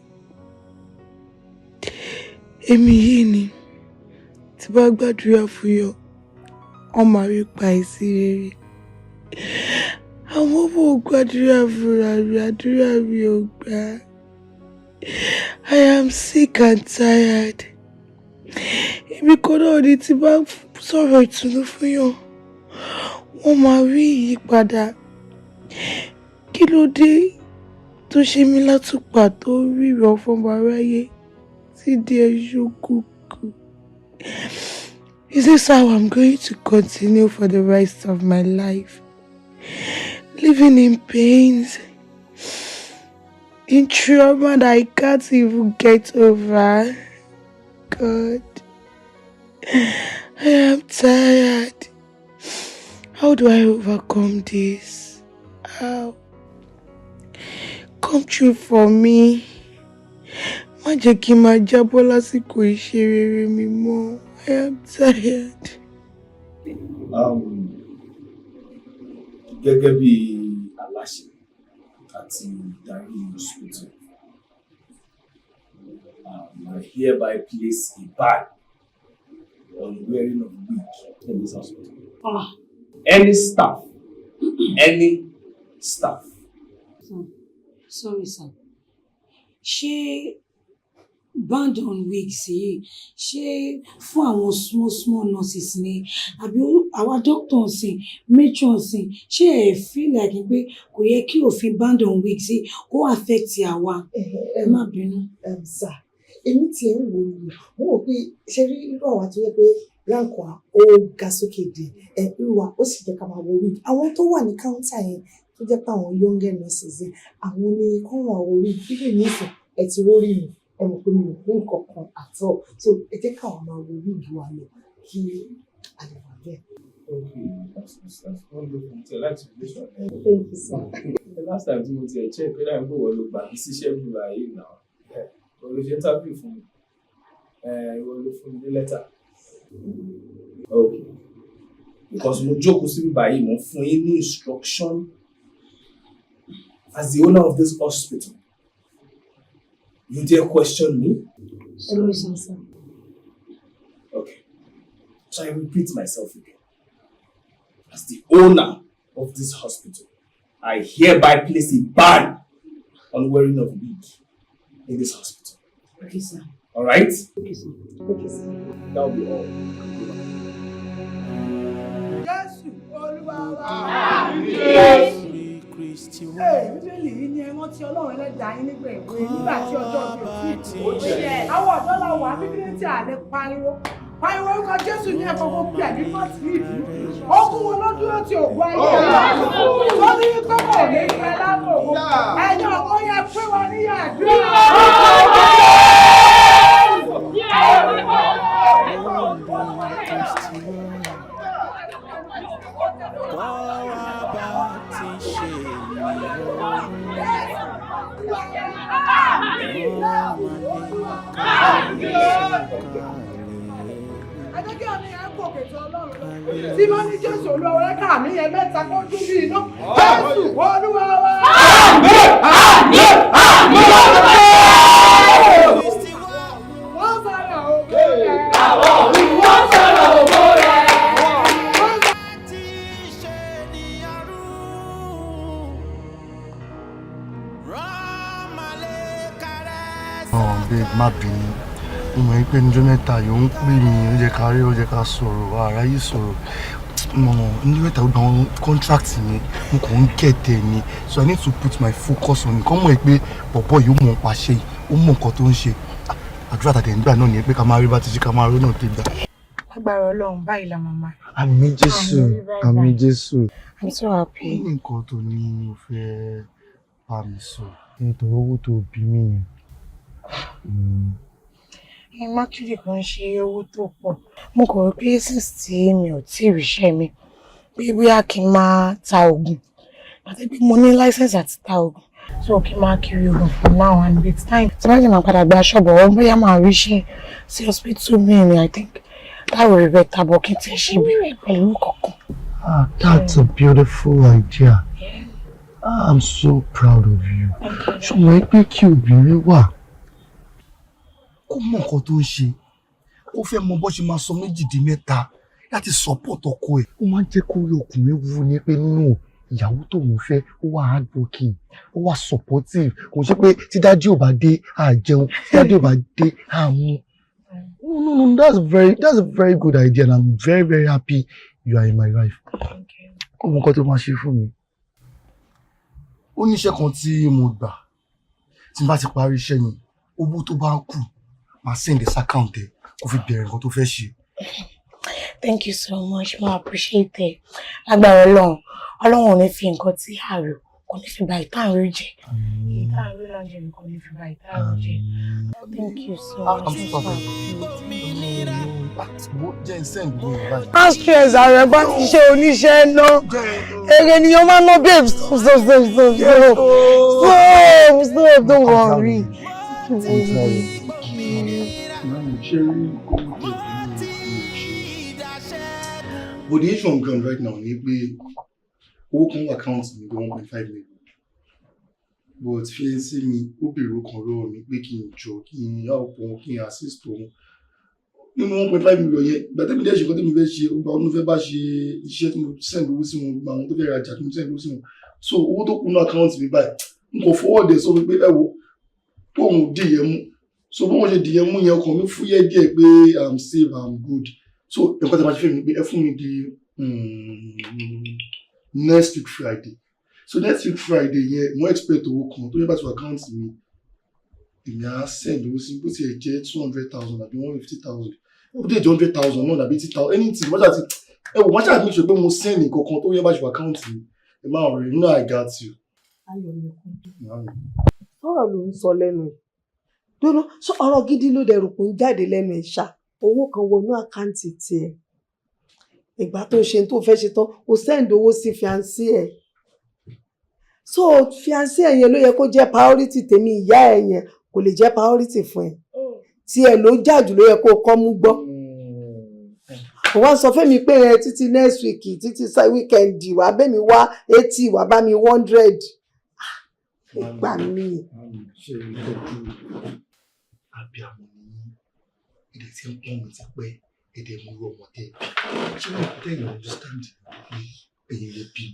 Èmi yìí ni tí bá gbàdúrà fún yọ, wọ́n máa rí pa ìsí rere. Àwọn ọmọ ò gbàdúrà fúnra mi, àdúrà mi ò gbà. I am sick and tired. Èmi kan náà ni tí bá sọ̀rọ̀ ìtùnú fún yàn, wọ́n máa rí ìyípadà. Kí ló dé tó ṣe mí látùpà tó ríran fún aráyé tí díẹ̀ ṣókùnkù? Is this how I'm going to continue for the rest of my life? Living in pains, in trauma that I can't even get over. God, I am tired. How do I overcome this? How? Come true for me. Má jẹ́ kí n máa jábọ́ lásìkò iṣẹ́ rere mi mọ́. I am tired. Gẹ́gẹ́ bí aláṣẹ àti ìdarí hospital, I hereby place a ban on wearing of wig in this hospital. Any staff. Sorry, sir. Ṣé band on wigs yìí ṣé fún àwọn small nurses ni àbí àwa doctors sìn matron sìn ṣé ẹ feel like pé kò yẹ kí òfin band on wigs yìí kó affect àwa? Ẹ má bínú. Sir, èmi tiẹ̀ ń wò ni mo rò pé ṣe rí irú àwa tó yẹ pé ránkù ó ga sókè dé irú wa ó sì jẹ́ ká máa wo wig. Àwọn tó wà ní káúntà yẹn tó jẹ́ pé àwọn younger nurses yẹn àwọn ni kọ́ wọn wo wig. Bíbí mi sùn ẹ ti rórí mi ẹ mọ̀ pé mi ò ní nǹkan kan àtọ̀ so ẹ jẹ́ káwọn máa wo wig wa lọ kí a lè wà bẹ́ẹ̀. Okay, that's wonderful. So that's relation. Thank you, sir. The last time tí mo ti ẹ̀ check pé láì gbọ́ wọ́n ló gbà mí síṣẹ́ mi báyìí náà. Wọ́n ló ṣe interview fún mi. Wọ́n ló fún mi ní lẹ́tà. Okay. Because mo jókòó síbí báyìí mo fún yín ní instruction as the owner of this hospital. You dare question me? Sorry, sir. Okay. So I repeat myself again. As the owner of this hospital, I hereby place a ban on wearing of wig in this hospital. Okay, sir. All right? Okay, sir. Okay, sir. That will be all. Jésù Olúwa wa. Jésù. Bíbélì yìí ni ẹran tí Ọlọ́run ẹlẹ́dàá yín nígbà ìwé nígbà tí ọjọ́ bí òtí ìtò. Àwọn ọ̀dọ́ la wà bíbélì tí a lè pariwo. Pariwo orúkọ Jésù ní ẹ̀kọ́ gbogbo ẹ̀mí mọ́ sí ìlú. Ogun wo ló dúró ti ògùn ayé rẹ̀? Lórí pé kò ní pẹ́ lábọ̀ ògùn. Ẹ̀yin ọ̀gbọ́n yẹ pé wọ́n ní àdúrà. Adékẹ́ ọ̀nì yẹn kò kètò Ọlọ́run. Tí wọ́n ní Jésù Olúwa rẹ̀ ká mi yẹn mẹ́ta kó dún bí iná. Jésù Olúwa wa. Wọ́n sọ̀rọ̀ ògo rẹ̀. Wọ́n sọ̀rọ̀ ògo rẹ̀. Babe, má bínú. Mo mọ̀ pé níjọ́ mẹ́ta yóò ń pè mí, ó jẹ́ ká rí, ó jẹ́ ká sọ̀rọ̀, ara yìí sọ̀rọ̀. Níjọ́ mẹ́ta ó gba àwọn contract mi, mo kàn ń gẹ̀tẹ̀ ni. So I need to put my focus on it. Kọ́ mọ̀ pé bọ̀bọ̀ yìí ó mọ̀ nípa ṣe, ó mọ̀ nǹkan tó ń ṣe. Àdúrà tàdé nígbà náà ni pé ká máa rí bá ti ṣe ká máa rí náà tó gbà. Agbára Ọlọ́run báyìí la màmá. Àmín Jésù, àmín Jésù. I'm so happy. Nǹkan tó ní o fẹ́ bá mi sọ. Nítorí owó tó bí mi yẹn. Mákìlì kan ṣe owó tó pọ̀. Mo kọ̀ wí pé since tí mi ò tí ì ríṣẹ́ mi pé bóyá kí n máa ta oògùn àti pé mo ní license àti ta oògùn. So kí máa kiri oògùn for now and it's time. Tí wọ́n ti máa padà gba ṣọ́ọ̀bù ọ̀hún bóyá máa rí ṣe sí hospital mi ni I think that will be better but kí n ti ṣe ìbéèrè pẹ̀lú kankan. That's a beautiful idea. I'm so proud of you. Ṣùgbọ́n pé kí obìnrin wà kó mọ nǹkan tó ń ṣe ó fẹ́ mọ bó ṣe máa sọ méjì di mẹ́ta láti support ọkọ ẹ̀. Ó máa ń jẹ́ kó rí ọkùnrin wú ní pé nínú ìyàwó tó ń fẹ́ ó wà hardworking ó wà supportive kò ṣe pé tí dájú ò bá dé á jẹun tí dájú ò bá dé á mú. No, that's a very good idea and I'm very happy you are in my life. Ó mọ nǹkan tó máa ṣe fún mi. Ó ní iṣẹ́ kan tí mo gbà tí n bá ti parí iṣẹ́ yẹn owó tó bá ń kù máa send this account ẹ̀ kó fi bẹ̀rẹ̀ nǹkan tó fẹ́ ṣe. Thank you so much. I appreciate it. Agbára Ọlọ́run ò ní fi nǹkan tí àrò kò ní fi bà ìtàn rẹ jẹ́. Ìtàn rẹ lọ jẹ́ nǹkan ní fi bà ìtàn rẹ jẹ́. Thank you so much. Má stress ààrẹ bá ti ṣe oníṣẹ́ náà. Èrè ni yóò máa ná babe stop, don't worry. But the issue on ground right now ni pé owó kan wà account mi bí 1.5 million. But fiancé mi ó bèrè owó kan lọ́wọ́ mi pé kí n jọ kí n help òun kí n assist òun. Nínú 1.5 million yẹn ìgbà tẹ́mi dẹ́ ṣe nǹkan tẹ́mi fẹ́ ṣe ọgbà ọdún fẹ́ bá ṣe iṣẹ́ tí mo send owó sí wọn gbogbo àwọn tó fẹ́ rajà tí mo send owó sí wọn. So owó tó kù ní account mi báyìí n kò forward ẹ̀ sọ pé ẹ wo tóun dìyẹ mú. So bí wọ́n ṣe dìyẹ mú yẹn ọkàn mi fúyẹ́ díẹ̀ pé I'm safe, I'm good. So nǹkan tí a máa ṣe fẹ́ mi pé ẹ fún mi di next week Friday. So next week Friday yẹn mo expect owó kan tó yẹ bá ti wọ account mi èmi á send owó sí bó ti ẹ̀ jẹ́ 200,000 àbí 150,000 bó ti ẹ̀ jẹ́ 100,000 náà àbí 80,000 anything wọ́n ṣáà ti ẹ wò wọ́n ṣáà make sure pé mo send nǹkan kan tó yẹ bá ti wọ account mi ẹ máa rẹ̀ you know I got you. Ọ̀rọ̀ ló ń sọ lẹ́nu ẹ̀ dúró sọ ọ̀rọ̀ gidi ló dẹrù kó ń jáde lẹ́nu ẹ̀ ṣá owó kan wọnú àkáǹtì tiẹ̀ ìgbà tó ṣe tó fẹ́ ṣe tán o send owó sí fiancé ẹ̀ so fiancé ẹ̀ yẹn ló yẹ kó jẹ́ priority tèmi ìyá ẹ̀ yẹn kò lè jẹ́ priority fún ẹ tiẹ̀ ló jàjù ló yẹ kó kọ́ mú gbọ́ mo wá sọ fẹ́mi pé ẹ títí next week títí weekend wàá bẹ́ mi wá 80 wàá bá mi 100 gbà mí. Ṣé ìtọ́jú àbíàmọ́ ni èdè tí ń pọ́n mi ti pẹ́ èdè mú ọmọ tẹ́ ṣé wọ́n kò tẹ́yìn understand ẹ̀yìn lè bí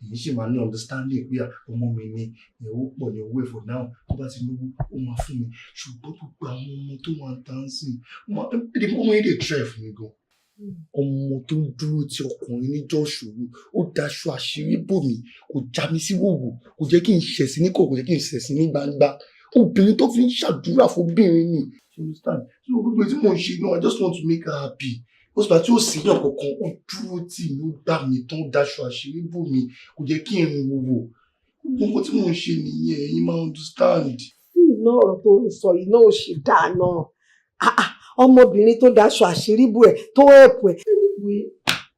èyí ṣì máa ní understanding pé ọmọ mi ni owó pọ̀ ní owó ẹ̀fọ́ náà tó bá ti lówó ó máa fún mi ṣùgbọ́n gbogbo àwọn ọmọ tó máa ń tán sí èdè ọmọ yìí lè try fún mi gan ọmọ tó ń dúró ti ọkùnrin níjọ́ ṣòro ó daṣọ àṣírí bò mí kò já mi sí wòwò kò jẹ́ kí n ṣẹ̀sìn ní kọ̀ọ̀kan kò jẹ́ kí n ṣẹ̀sìn ní gbangba obìnrin tó fi ń ṣàdúrà fóbìnrin ni you understand so gbogbo tí mò ń ṣe náà I just want to make her happy ó sì bá tí ó sì yàn kankan ó dúró tì mí ó gbà mí tán ó daṣọ àṣírí bò mí kò jẹ́ kí n rìn wòwò gbogbo tí mò ń ṣe nìyẹn ẹ̀yin máa understand. iná ọ̀rọ̀ tó ń sọ iná ò ṣe dáa náà ọmọbìnrin tó daṣọ àṣírí bò ẹ̀ tó ẹ̀pù ẹ̀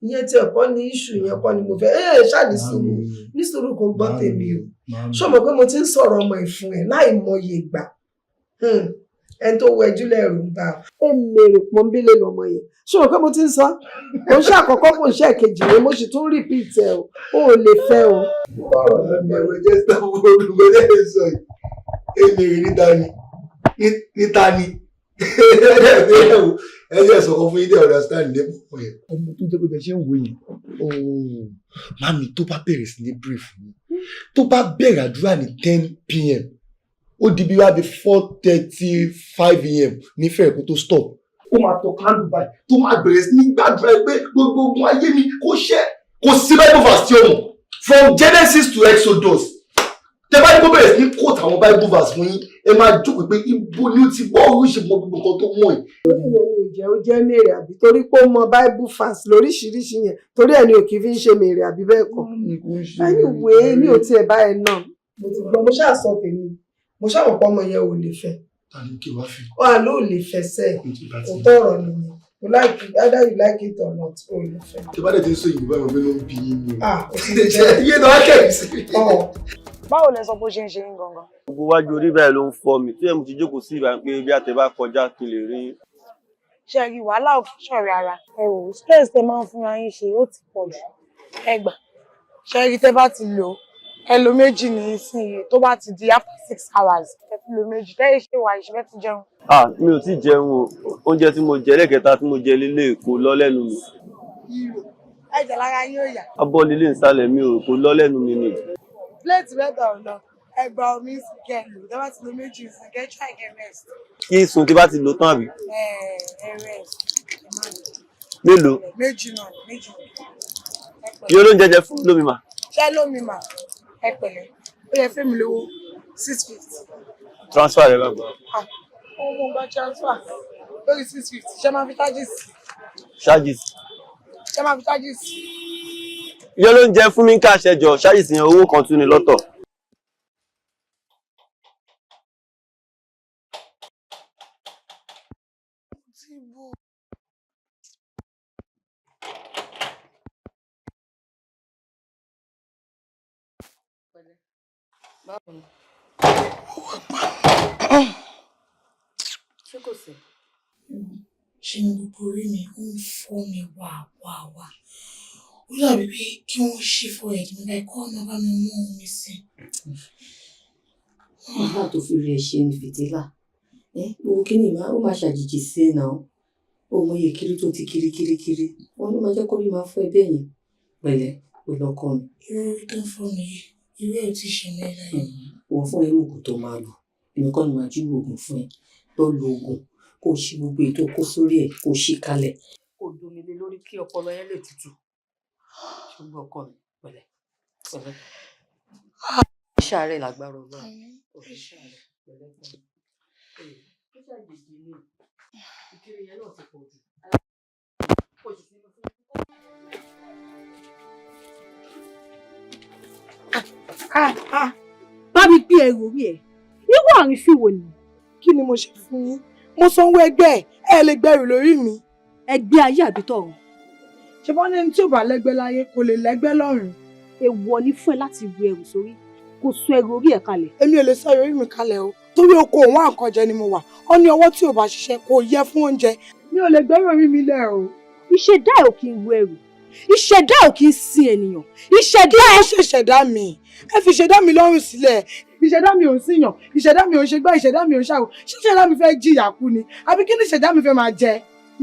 ìyẹn tí ẹ̀kọ́ ní iṣu yẹn kọ́ ni mo fẹ́ ṣáàdì sùúrù ní sùúrù kò gbọ́ tèmi o ṣó mọ̀ pé mo ti ń sọ̀rọ̀ ọmọ ìfún ẹ̀ láì mọye ìgbà ẹni tó wẹjú lẹ́rù ń bá ẹ mèrè pọ́nbélé lọmọ yẹn ṣó mọ̀ pé mo ti ń sọ kò ń ṣe àkọ́kọ́ kò ń ṣe èkejì rẹ mo sì tún repeat ẹ o ò lè fẹ́ o. ọ̀rọ̀ ẹ̀mẹ̀wẹ̀ jẹ́ sáwọn olùgbẹ́lẹ́ sọ yìí èmèrè níta ni ẹjẹ sọkọ fún yín understand nípa ẹ ọmọ tó jẹ́ pé bẹ ṣe ń wo yẹn mami tó bá bẹ̀rẹ̀ sí ní brief mi tó bá bẹ̀rẹ̀ àdúrà ní 10 p.m. ó di bí wá bí 4:35 a.m. nífẹ̀ẹ́ kó tó stop ó máa tọ candle báyìí tó máa bẹ̀rẹ̀ sí ní gbàdúrà ẹ pé gbogbo ogun ayé mi kò sí bible verse tí ó mọ̀ from Genesis to Exodus tẹ bá ní kó bẹ̀rẹ̀ sí ní quote àwọn bible verse fún yín ẹ máa jókòó pé ibo ni ó ti gbọ́ oríṣi mọ gbogbo nǹkan tó mọ̀ ẹ́. ó jẹ́ mèrè àbí torí pé ó mọ bible verse lóríṣiríṣi yẹn torí ẹ̀ ni ò kì í fi ń ṣe mèrè àbí bẹ́ẹ̀ kọ́ anyway mi ò tiẹ̀ bá ẹ náà mo ti gbọ́ mo ṣáà sọ tèmi mo ṣáà mọ̀ pé ọmọ yẹn ò lè fẹ́ ó àlọ́ ò lè fẹ́ sẹ́ẹ̀ kò tọ̀rọ̀ nìyẹn you like it either you like it or not ó lè fẹ́. tí bá dẹ̀ ti ń sọ ìyìnbó ẹ̀rọ mi ló ń bí yín ni. ó ti jẹ́ iye náà kẹ́rì sí. Báwo lẹ sọ bó ṣe ń ṣe yín gangan? Gbogbo wájú orí báyìí ló ń fọ́ mi. Tí ẹ̀ mo ti jókòó sí ìbá pé bí àtẹ bá kọjá kí n lè rí. Ṣé rí wàhálà ò fi ṣọ̀rẹ́ ara? Ẹ wò stress tẹ máa ń fúnra yín ṣe ó ti pọ̀ jù. Ẹ gbà. Ṣé rí tẹ bá ti lò ẹ lo méjì ní ìsinyìí tó bá ti di after 6 hours ẹ ti lo méjì tẹ́yẹ ṣe wà ìṣẹ́ ti jẹun. Mi ò tí jẹun o. Oúnjẹ tí mo jẹ lẹ́kẹ̀ẹ́ta tí mo jẹ lílé kò lọ lẹ́nu mi. Ẹ̀jẹ̀ lára yín ò yá. Abọ́ lílé ìsàlẹ̀ mi ò kò lọ lẹ́nu mi ni. Pléètì mẹ́ta ò lọ. Ẹ gba omi sí kẹ́ lò tẹ́ bá ti lo méjì sí kẹ́ try get rest. Kí sun tí bá ti lò tán àbí? Rest. Mélòó? Méjì náà méjì. Iye olóúnjẹ jẹ fún lómi mà. Ṣé lómi mà? Ẹ pẹ̀lẹ́. Ó yẹ fẹ́mi lówó 650. Transfer rẹ bàbá. Mo gba transfer lórí 650. Ṣé máa fi charges? Charges. Ṣé máa fi charges? Iye olóúnjẹ fún mi ń káṣẹ jọ charges yẹn owó kan tún ni lọ́tọ̀. Ṣé kò sí? Ṣé ni gbogbo orí mi ó ń fọ́ mi wà. Ó dàbí pé kí wọ́n ṣí forehead mi báyìí kọ́ ọ̀nà bá mi mú omi sí. Nígbà tó fi rẹ̀ ṣe ní fìtílà, owó kíní ó máa ṣàjèjì sí ẹ̀ náà. Ó mọ iye kiri tó ti kiri. Wọ́n ló máa jẹ́ kó rí máa fọ́ ẹ bẹ́ẹ̀ yẹn. Pẹ̀lẹ́, pẹ̀lú ọkọ mi. Irú orí tó ń fọ́ mi yìí, irú ẹ̀ ti ṣe mí láyé. Òun fún ẹ mú ògùn tó máa lò. Èmi kọ́ ni màá jú ògùn fún ẹ. Lọ lo ògùn kó o ṣí gbogbo ètò kó sórí ẹ̀ kó o ṣí kalẹ̀. Kó o domi lé lórí kí ọpọlọ yẹn lè tutù. Ṣùgbọ́n ọkọ mi pẹ̀lẹ́. Iṣẹ́ rẹ̀ lágbára Ọlọ́run. Iṣẹ́ rẹ̀ pẹ̀lẹ́. Ó ṣàjèjì ní ìkiri yẹn náà ti pọ̀ jù. Bá mi gbé ẹrù orí ẹ̀. Irú àrífín wo ni? Kí ni mo ṣe fún yín? Mo sanwó ẹgbẹ́ ẹ lè gbẹrù lórí mi. Ẹgbẹ́ ayé àbí tọ̀run? Ṣé bọ́n ní ẹni tí ò bá lẹ́gbẹ́ láyé kò lè lẹ́gbẹ́ lọ́run? Èèwọ̀ ni fún ẹ láti ru ẹrù sórí. Kò sọ ẹrù orí ẹ̀ kalẹ̀. Èmi ò lè sọ orí mi kalẹ̀ o. Torí oko òun àkànjẹ ni mo wà. Ó ní ọwọ́ tí ò bá ṣiṣẹ́ kò yẹ fún oúnjẹ. Mi ò lè gbẹ́rù orí mi lẹ̀ o. Ìṣẹ̀dá ẹ̀ ò kí ń ru ẹrù. Ìṣẹ̀dá ẹ̀ ò kí ń sin ènìyàn. Ìṣẹ̀dá ẹ̀ ṣe ṣẹ̀dá mi. Ẹ fi ìṣẹ̀dá mi lọ́rùn sílẹ̀. Ìṣẹ̀dá mi ò ń síyàn. Ìṣẹ̀dá mi ò ń ṣe gbá. Ìṣẹ̀dá mi ò ń ṣàrò. Ṣé ìṣẹ̀dá mi fẹ́ jìyà kú ni? Àbí kí ni ìṣẹ̀dá mi fẹ́ máa jẹ?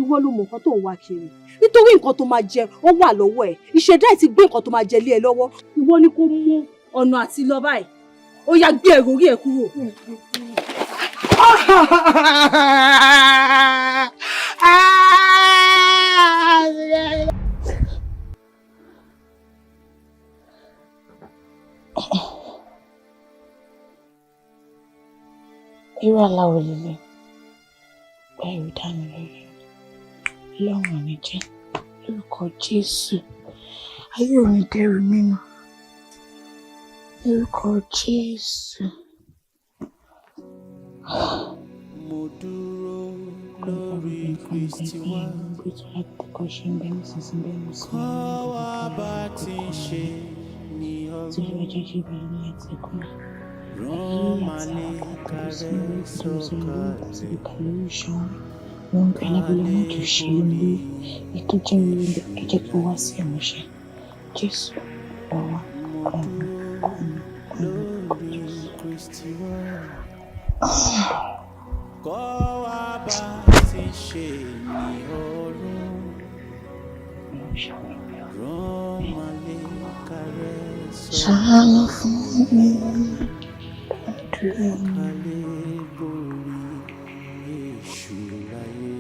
Ìwọ ló mọ nǹkan tó ń wá kiri. Nítorí nǹkan tó máa jẹ ó wà lọ́wọ́ ẹ̀. Ìṣẹ̀dá ẹ̀ ti gbé nǹkan tó máa jẹ lé ẹ lọ́wọ́. Ìwọ ni kó mú ọ̀nà àti lọ báyìí. Ó yá gbé ẹrù orí ẹ̀ kúrò. Irú aláwọ̀ líle ẹ̀rù dání lórí lọ́rùn ní jẹ́ lórúkọ Jésù. Ayé ò ní dẹrù mímọ́ lórúkọ Jésù. Mo dúró lórí Kristi wá. Kọ́ wa bá ti ṣe ní ọgbọ́n. Romale kare sọ̀kalẹ̀. Wọ́n ń gbẹ́lá bí lọ́mọ tó ṣe lé ètò jẹ́ mi lé ẹ̀jẹ̀ kí wá sí ìmúṣẹ. Jésù ọ̀wá lórí Kristi wá. Kọ́ wa bá ti ṣe ní ọ̀run. Romale kare ṣàánú fún mi. Kalẹ̀ borí èṣù láyé.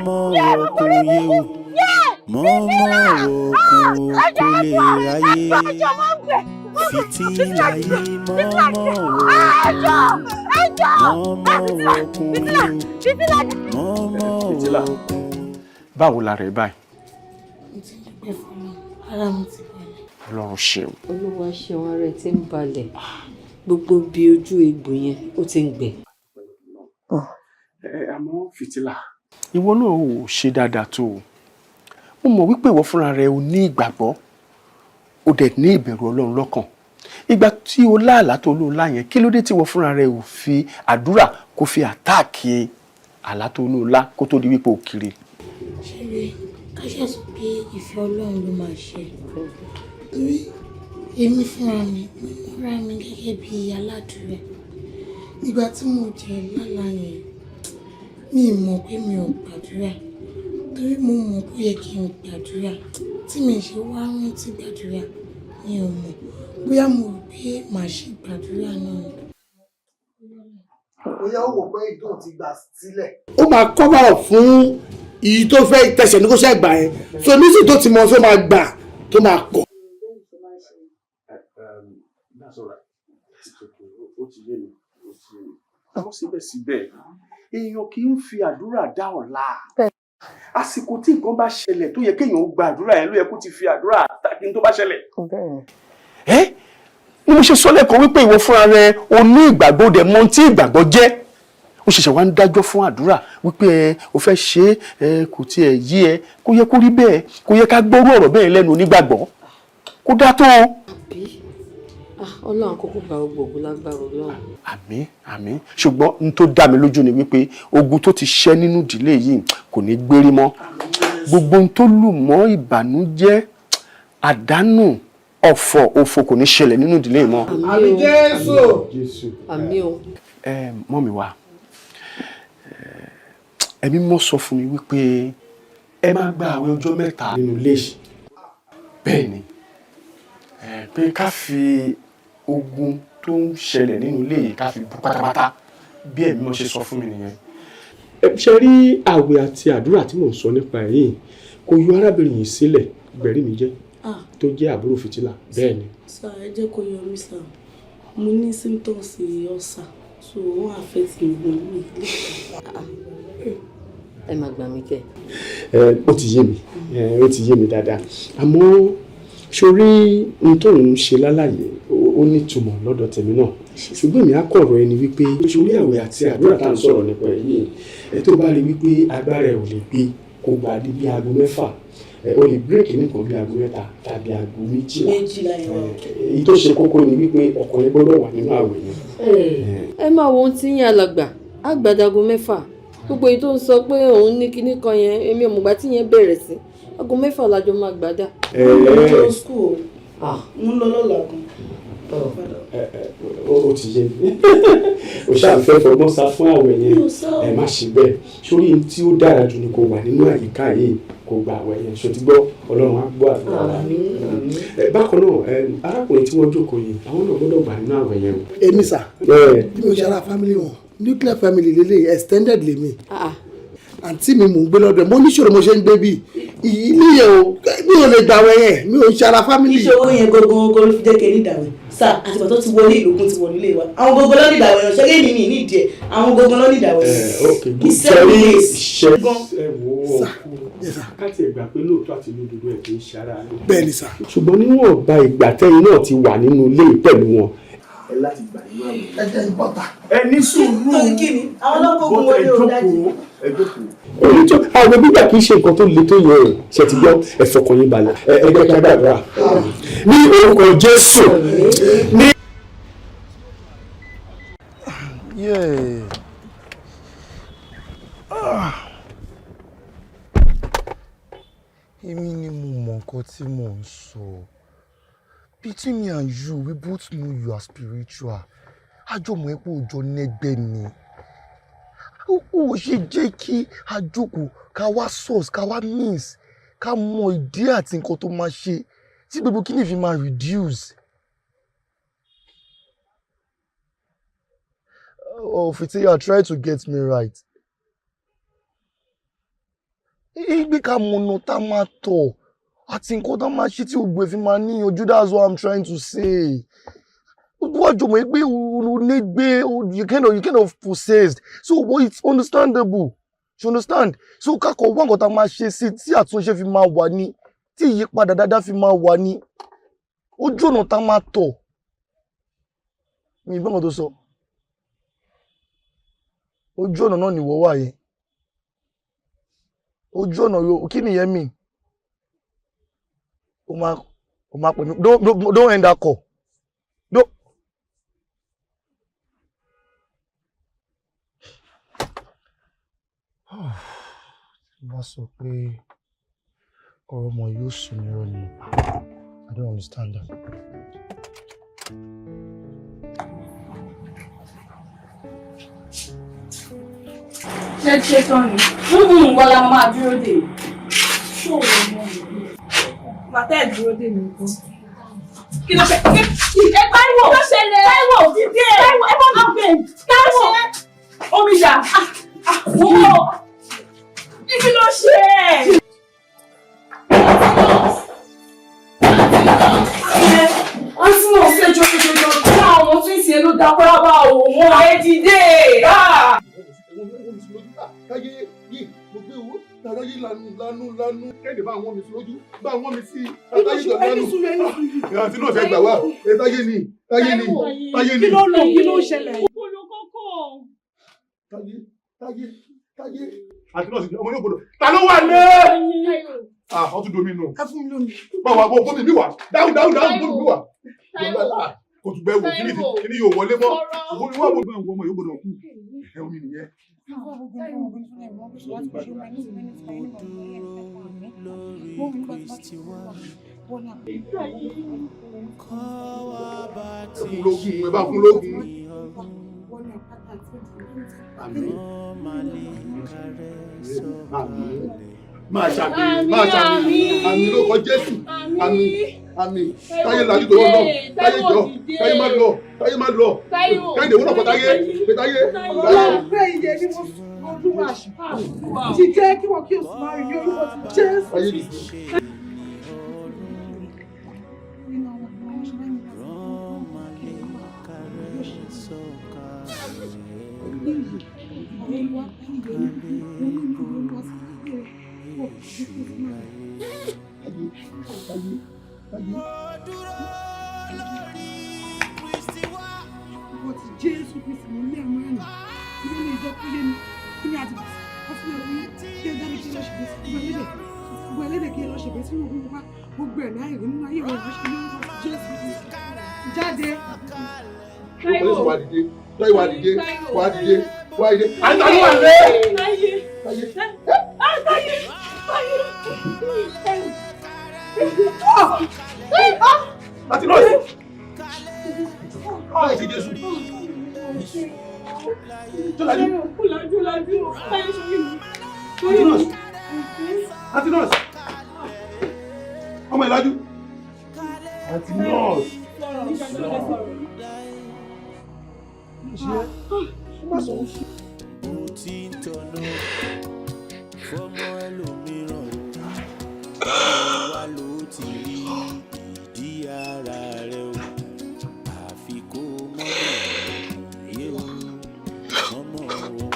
òkun yé o mọ́mọ́ òkun kò lè ráyè fìtílà yìí mọ́mọ́ òkun yé o mọ́mọ́ òkun. Báwo la rẹ̀ báyìí? Mo ti dúpẹ́ fún mi, ara mi ti balẹ̀. Ọlọ́run ṣeun. Olúwa ṣeun, ara ẹ̀ ti ń balẹ̀. Gbogbo bí ojú egbò yẹn ó ti ń gbẹ. Àmọ́ Fìtílà, ìwọ náà ò ṣe dáadáa tó o. Mo mọ̀ wípé ìwọ fúnra rẹ o ní ìgbàgbọ́, o dẹ̀ ní ìbẹ̀rù Ọlọ́run lọ́kàn. Ìgbà tí o láàlá tó lò lá yẹn, kí ló dé tí ìwọ fúnra rẹ ò fi àdúrà kó fi àtáàkì àlá tó lò lá kó tó di wípé o kiri? Ṣé ká ṣàṣọ pé ìfẹ́ Ọlọ́run ló máa ṣe? Torí èmi fúnra mi, mo múra mi gẹ́gẹ́ bí aládùúrà. Ìgbà tí mo jẹ lálá yẹn, mi mọ̀ pé mi ò gbàdúrà. Torí mo mọ̀ pé ó yẹ kí n gbàdúrà. Tí mi ṣe wá rántí gbàdúrà, mi ò mọ̀. Bóyá mo rò pé màá ṣe gbàdúrà náà. Bóyá ó wò pé ìdùn ti gbà sílẹ̀. Ó máa cover up fún ìyí tó fẹ́ tẹ̀sẹ̀ ní kó ṣe gbà yẹn. So nísìnyí tó ti mọ tó máa gbà tó máa pọ̀. That's all right. Ó ti yé mi. Àwọn síbẹ̀síbẹ̀, èèyàn kì í fi àdúrà dá ọ̀la. Àsìkò tí nǹkan bá ṣẹlẹ̀ tó yẹ kéèyàn gba àdúrà yẹn ló yẹ kó ti fi àdúrà tàbí tó bá ṣẹlẹ̀. Ni mo ṣe sọ lẹ́kọ̀ọ́ wípé ìwọ fúnra rẹ o ní ìgbàgbọ́ dẹ̀ mọ̀ tí ìgbàgbọ́ jẹ́. Ó ṣẹ̀ṣẹ̀ wá ń dájọ́ fún àdúrà wípé o fẹ́ ṣe é kò tiẹ̀ yí ẹ, kó yẹ kó rí bẹ́ẹ̀, kó yẹ ká gbọ́rú ọ̀rọ̀ bẹ́ẹ̀ lẹ́nu onígbàgbọ́. Kó dá tó. Ọlọ́run kókó gba gbogbo ògùn lágbára Ọlọ́run. Àmín, àmín. Ṣùgbọ́n n tó dá mi lójú ni wípé ogun tó ti ṣẹ́ nínú ìdílé yìí kò ní gbérí mọ́. Gbogbo n tó lù mọ́ ìbànújẹ́, àdánù, ọ̀fọ̀, òfò kò ní ṣẹlẹ̀ nínú ìdílé mọ́. Àmín Jésù. Àmín o. Mọ́mì wa, ẹ̀mí mọ́ sọ fún mi wípé ẹ máa gba àwẹ̀ ọjọ́ 3 nínú ilé yìí. Bẹ́ẹ̀ ni, pé ká fi ogun tó ń ṣẹlẹ̀ nínú ilé yìí ká fi bú pátápátá bí ẹ̀mí mọ́ ṣe sọ fún mi nìyẹn. Ṣe rí àwẹ̀ àti àdúrà tí mò ń sọ nípa èyí kò yọ arábìnrin yìí sílẹ̀, gbẹ̀rí mi jẹ́ tó jẹ́ àbúrò Fìtílà. Bẹ́ẹ̀ ni. Sir, ẹ jẹ́ kó yọ mí sir. Mo ní symptoms ọ̀sà, so wọ́n affect mi gan mi. Ẹ máa gbà mí kẹ́. Ó ti yé mi, ó ti yé mi dáadáa. Àmọ́ sórí ohun tó ń ṣe lálàyé ó ní ìtumọ̀ lọ́dọ̀ tèmi náà. Ṣùgbọ́n èmi á kọ̀rọ̀ ẹni wípé sórí àwẹ̀ àti àdúrà tá à ń sọ̀rọ̀ nípa èyí tó bá rí wípé agbára ẹ̀ ò lè gbé kó gbà dé bí aago 6, o lè bírèkì nìkan bí aago 3 tàbí aago 12. Èyí tó ṣe kókó ni wípé ọkùnrin gbọ́dọ̀ wà nínú àwẹ̀ yẹn. Ẹ máa wo ohun tí yín alàgbà àgbàdago 6. Gbogbo èyí tó ń sọ pé òun ní kinní kan yẹn èmi ò mọ̀gbà tí yẹn bẹ̀rẹ̀ sí. Aago 6 lájọ máa gbàdá. Mo school. Mo lọ lọ́la kan. Ó ti yé mi. O ṣàfẹ́ fọgbọ́n sá fún àwẹ̀ yẹn. Ẹ má ṣe bẹ́ẹ̀. Sórí tí ó dára jù ni kó wà nínú àyíká yìí kó gba àwẹ̀ yẹn. Ṣó ti gbọ́? Ọlọ́run á gbọ́ àdúrà wa. Bákan náà, arákùnrin tí wọ́n jókòó yìí, àwọn náà gbọ́dọ̀ gbà nínú àwẹ̀ yẹn. Èmi sà, bí mo ṣe ara family wọn, nuclear family lélẹ̀ extended lèmi. Àǹtí mi mò ń gbé lọ́dọ̀ ẹ̀, mo níṣòro mo ṣe ń gbé bí ilé yẹn o, mi ò lè gbàwẹ̀ yẹn, mi ò ń ṣe ara family. Ìṣòro yẹn gbogbo ló fi jẹ́ kẹ́ ní ìdàwẹ̀. Sà, àtìgbà tó ti wọlé ìlógún ti wọlé ilé wa. Àwọn gbogbo ló ní ìdàwẹ̀ yẹn, ṣẹ́gẹ́ mi ní ìdí ẹ̀, àwọn gbogbo ló ní ìdàwẹ̀ yẹn. Iṣẹ́ wo káti ẹ̀gbà pé lóòótọ́ àti lódodo ẹ̀ kì í ṣe ara rẹ̀. Bẹ́ẹ̀ ni sà. Ṣùgbọ́n níwọ̀n ọba ìgbà tẹ́yìn náà ti wà nínú ilé pẹ̀lú wọn. Ẹ láti gbà nínú àwẹ̀. Ẹ jẹ́ ìbọ̀tà. Ẹ ní sùúrù. Torí kí ni? Àwọn ọlọ́pàá ogun wọlé ò dájú. Ẹ jókòó. Àwọn gbígbà kì í ṣe nǹkan tó le tó yẹ ẹ̀ ṣe ti gbọ́ ẹ fọkàn yín balẹ̀. Ẹ jẹ́ ká gbàdúrà. Ní orúkọ Jésù. Èmi ni mo mọ nǹkan tí mò ń sọ. Between me and you, we both know you are spiritual. Àjọmọ̀ ẹ̀ pé òjò nẹ́gbẹ́ ni. Ó ṣe jẹ́ kí a jókòó ká wá source ká wá means ká mọ ìdí àti nǹkan tó máa ṣe tí gbogbo kíní fi máa reduce. Oh, Fiti, you are trying to get me right. Igbe ká mọ̀nà tá máa tọ̀. Àti nǹkan tá máa ṣe tí ògbè fi máa níyanjú, that's what I'm trying to say. What you kind of possessed. So it's understandable. You understand? So kako one got máa ṣe sí tí àtúnṣe fi máa wà ní, tí ìyípadà dáadáa fi máa wà ní. Ojú ọ̀nà tá máa tọ̀. Mi gbọ́n tó sọ. Ojú ọ̀nà náà ni ìwọ wà yẹn. Ojú ọ̀nà yo kí ni yẹn mean? O máa pè mí. Don't end that call. Don't. Má sọ pé ọ̀rọ̀ ọmọ yóò sùn ní ọ̀nà. I don't understand that. Ṣé tán ni? Wọ́n la máa dúró dè. Ṣé òun mọ̀ mi? Bàtà ẹ̀ dúró dè mí kú. Kí ló ṣe? Táíwò! Kí ló ṣẹlẹ̀? Táíwò! Dídé! Táíwò! Ẹ bá mi gbé! Táíwò! Omi dà! Wúwo! Kí ló ṣe? Àǹtí náà ṣẹjọ́ kí àwọn ọmọ tó ń ṣe ló dá pẹ́rábà òun wọn ẹ dìde. Káyé yìí mo gbé owó tààrà yìí lanu kẹ́hìndé bá àwọn mi sí lójú bá àwọn mi sí àtàyè tó lánú. Àti náà fẹ́ gbà wá táyé ni. Kí ló lò kí ló ṣẹlẹ̀? Táyé. Àti náà sì ọmọ yóò gbọdọ̀ ta ló wà lé. Ọtún domi nù. Ẹ fún mi lómi. Báwo àbọ̀ bómi mi wà dáhùn bómi mi wà. Kò tún bẹ́ẹ̀ wò kí ni yóò wọlé mọ́. Òun wà bó bá àwọn ọmọ yóò gbọdọ̀ kú. Ẹ omi nìyẹn. Ẹ bá fún lógún. Máa ṣàmì àmì ló kọ Jésù àmì táyé lajú tó wọ́n náà táyé jọ táyé má lọ káyìndé wọ́n náà kọ táyé pé táyé. Ọlọ́pẹ́ iye ni mo olúwa ti jẹ́ kí wọ́n kí o sùn máa rí ní orúkọ ti Jésù. Ìwọ ti Jésù Kristi ní ilé àwọn ẹ̀nà ilé ilé ìjọ kúlé ní kí ni àti ọ̀fun ẹ̀rọ yìí kí ẹ dábì kí ẹ lọ ṣègbè sí gbogbo ẹlẹ́dẹ̀ kí ẹ lọ ṣègbè sínú ogun wá gbogbo ẹ̀ láì rí nínú ayé rẹ̀ ránṣẹ́ ní orúkọ Jésù Kristi jáde. Wá dìde. Àìsàn ló wà lé. Àti náà báwo ti Jésù? Àti nọ́ọ̀sì. Ọmọ ìlàjú. Àti nọ́ọ̀sì. Mo ti ń tọ̀nà fọmọ ẹlòmíràn wá ló ti rí ìdí ara rẹ o àfi kó mọ́mọ́ yé o mọ́mọ́ òun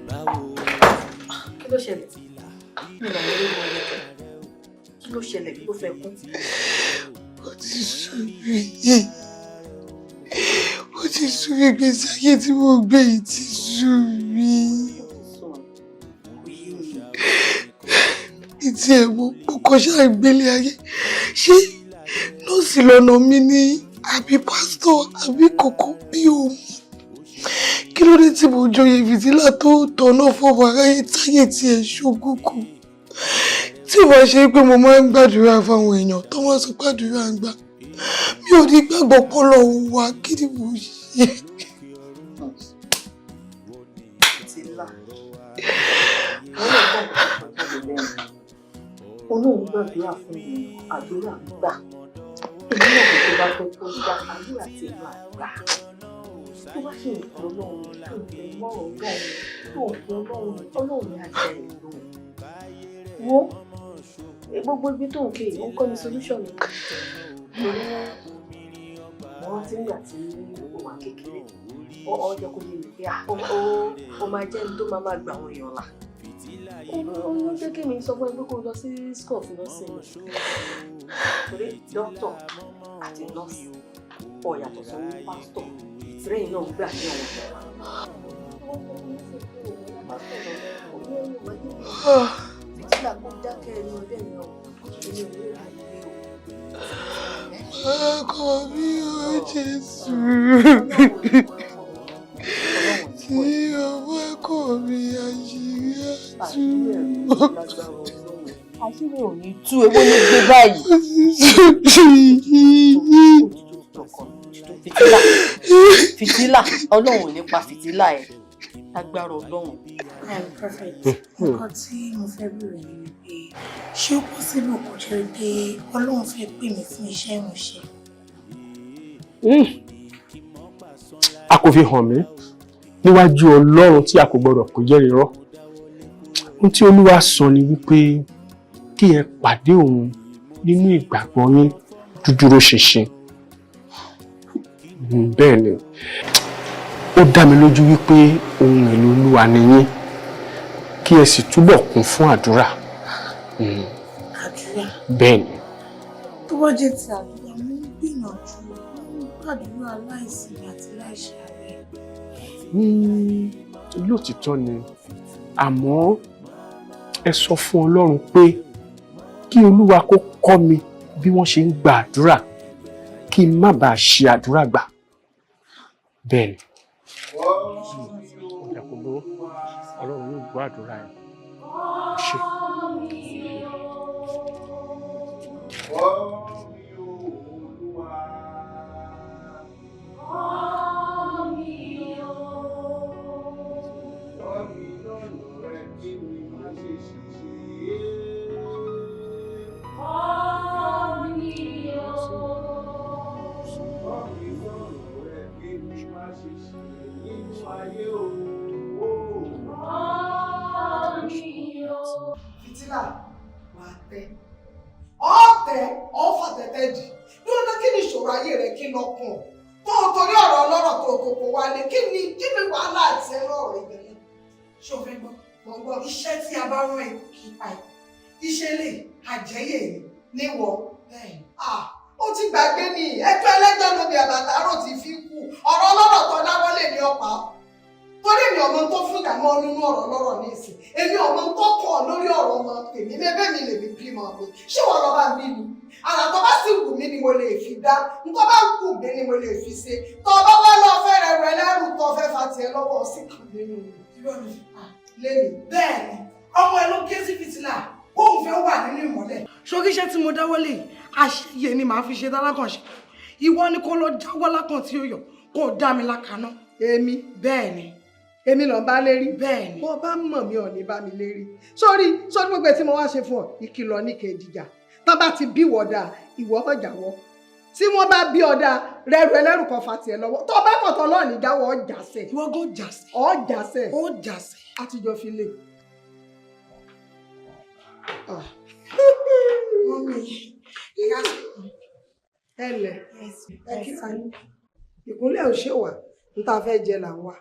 báwo. Kí ló ṣẹlẹ̀? Kí ló ṣẹlẹ̀ kí ló fẹ́ kú? Ó ti sú mi. Ó ti sú mi, ìgbésí ayé tí mo gbé yìí ti sú mi. Ìtì ẹ̀mọ́ mo kọjá ìgbélé ayé. Ṣé nọ́ọ̀sì lọ́nà mi ní àbí pásítọ̀ àbí kòkó bí òun? Kí ló dé tí mo joyè fìtílà tó tọ̀nà fọ́ọ̀mù aráyé táyé tí ẹ̀ ṣógúnkù? Tí ó bá ṣe pé mo máa ń gbàdúrà fáwọn èèyàn tó máa sọ gbàdúrà ń gbà, mi ò ní gbàgbọ́ pọ́lọ̀ òun wá kí ni mo ṣe. Olóhùn gbàdúrà fún mi, àdúrà gbà. Èmi náà kò tó bá fẹ́ tó gbà, àdúrà ti gbà gbà. tó bá ṣe ìpè ọlọ́run tó ń tẹ mọ́ ọlọ́run ọlọ́run ní àṣẹ ìlú wo gbogbo ibi tó ń ké ó ń kọ́ ní solution mi torí mo rántí nígbà tí ó wà kékeré ọjọ́ kò yé mi pé ó máa jẹ́ ní tó máa gbà àwọn èèyàn là ó jẹ́ kí mi sọ fún ẹ pé kó lọ sí school fún nọ́ọ̀sì torí dókítà àti nọ́ọ̀sì ọ̀ yàtọ̀ sí pásítọ̀ ìrẹ́yìn náà gbà ní àwọn ọ̀rọ̀ fìtílà kó dákẹ́ ẹnu ọdẹ mi ọ̀ ẹni òwe rà yìí o. ọkọ mi ò Jésù tí ọmọ ẹkọ mi àṣírí àtú. àṣírí ò ní tú ewé ní gbé báyìí. fìtílà ọlọ́run ò ní pa fìtílà ẹ̀ agbára ọlọ́run. Perfect. Nǹkan tí mo fẹ́ bèèrè ni pé ṣé ó possible kó jẹ́ pé ọlọ́run fẹ́ pè mí fún iṣẹ́ ìránṣẹ́? A kò fi hàn mí níwájú ọlọ́run tí a kò gbọdọ̀ kó jẹ́ irọ́. Ohun tí Olúwa sọ ni wípé kí ẹ pàdé òun nínú ìgbàgbọ́ yín dúdúró ṣinṣin. Bẹ́ẹ̀ ni ó dá mi lójú wípé ohun èlò Olúwa ni yín kí ẹ sì túbọ̀ kún fún àdúrà. Àdúrà? Bẹ́ẹ̀ ni. Tó bá jẹ́ ti àdúrà mo ń gbìyànjú àdúrà láìsinmi àti láìṣàárẹ̀. Lóòtítọ́ ni àmọ́ ẹ sọ fún Ọlọ́run pé kí Olúwa kó kọ́ mi bí wọ́n ṣe ń gba àdúrà kí n má bàa ṣe àdúrà gbà. Bẹ́ẹ̀ ni. Ọlọ́run yóò gbọ́ àdúrà ẹ̀. Ṣé. Fìtílà wà tẹ ọ̀tẹ̀ ọ̀fà tẹ̀tẹ̀ dì bí ó ná kí ni ìṣòro ayé rẹ kí lọ́kùn tó o torí ọ̀rọ̀ ọlọ́rọ̀ tó o kò kò wálé kí ni wàhálà àti ẹ̀rọ ọ̀rọ̀ ìbẹ̀rẹ̀ ṣé o fẹ́ gbọ́ mo gbọ́ iṣẹ́ tí a bá rán ẹ kí pa ẹ iṣẹ́ lè àjẹyè níwọ̀ ó ti gbàgbé ni ẹjọ́ ẹlẹ́jọ́ lóbi àbàtàrò ti fi kú ọ̀rọ̀ ọlọ́rọ̀ tó dáwọ́lé ní ọ̀pá torí èmi ọmọ tó fún ìdààmú nínú ọ̀rọ̀ lọ́rọ̀ ní ìsìn èmi ọmọ tó kọ̀ lórí ọ̀rọ̀ ọmọ tèmi bẹ́ẹ̀ mi lè mi bímọ mi ṣé wọ́n lọ bá bí mi àrà tó bá sì wù mí ni mo lè fi dá nǹkan bá wù mí ni mo lè fi ṣe tó bá wá lọ fẹ́ rẹ lẹ́rù tó fẹ́ fa tiẹ̀ lọ́wọ́ sí kàn nínú lèmi bẹ́ẹ̀ ni ọmọ ẹ ló ké sí fìtílà òun fẹ́ wà nínú ìmọ́lẹ̀. ṣókí iṣẹ́ tí mo dáwọ́lé àṣeyẹ ni màá fi ṣe dálákànṣe ìwọ ni kó lọ jáwọ́ lákàn tí ó yọ kó dá mi lákaná. èmi bẹ́ẹ̀ ni èmi lọ bá lérí bẹ́ẹ̀ ni bó bá mọ̀ mí ò ní bá mi lérí sórí gbogbo tí mo wá ṣe fún ọ ìkìlọ̀ ní kejìjà tó bá ti bí wọ̀dà ìwọ ọ̀jàwọ́ tí wọ́n bá bí ọ̀dà rẹ̀rù ẹlẹ́rù kan fa tiẹ̀ lọ́wọ́ tó bá kọ̀tọ̀ náà ní jáwọ́ ọ̀jàsẹ̀ ìwọ gò jàsẹ̀ ọ̀jàsẹ̀ àtijọ́ fi lè. mọ́mí ẹlẹ̀ ẹ kí ta ní ìkúnlẹ̀ ò ṣe wà ń ta fẹ́ jẹ là ń wá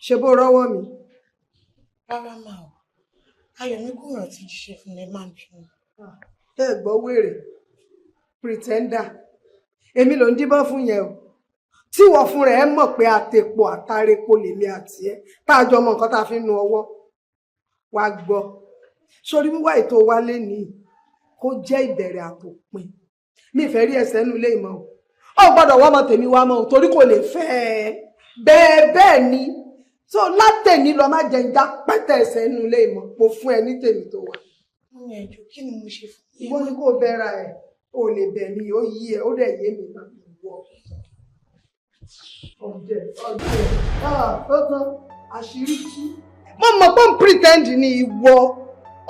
ṣe bó rọ́wọ́ mi. Rárá máa ò Ayọ̀míkùnrin ti ṣiṣẹ́ fún ẹ máa bínú. ẹ gbọ́ wèrè pretender èmi ló ń díbọ́n fún yẹn o tí wọ́n fún rẹ̀ ẹ mọ̀ pé àtẹ̀pọ̀ àtàrẹ̀pọ̀ lèmi àti ẹ tá a jọ mọ nǹkan tá a fi ń nu ọwọ́ wa gbọ́ sórí wíwá ètò wálé nìyí kó jẹ́ ìbẹ̀rẹ̀ àtòpin mi ìfẹ́ rí ẹsẹ̀ nínú ilé ìmọ̀ o ò gbọ́dọ̀ wọ́n mọ tèmi wá mọ́ o torí kò lè fẹ́ ẹ bẹ́ẹ̀ ni so látẹ̀ní lọ má jẹ ìjà pẹ́tẹ́ ẹsẹ̀ nínú ilé ìmọ̀ mo fún ẹ ní tèmi tó wà. Mọ́mí ẹ̀jọ̀ kí ni mo ṣe fún yín? ìwọ ni kò bẹ́ra ẹ̀ o lè bẹ̀ mí ó yí ẹ ó dẹ̀ yé mi náà wọ. ọ̀jẹ̀ ó tán àṣírí tú. mo mọ̀ pé ń pretend ni ìwọ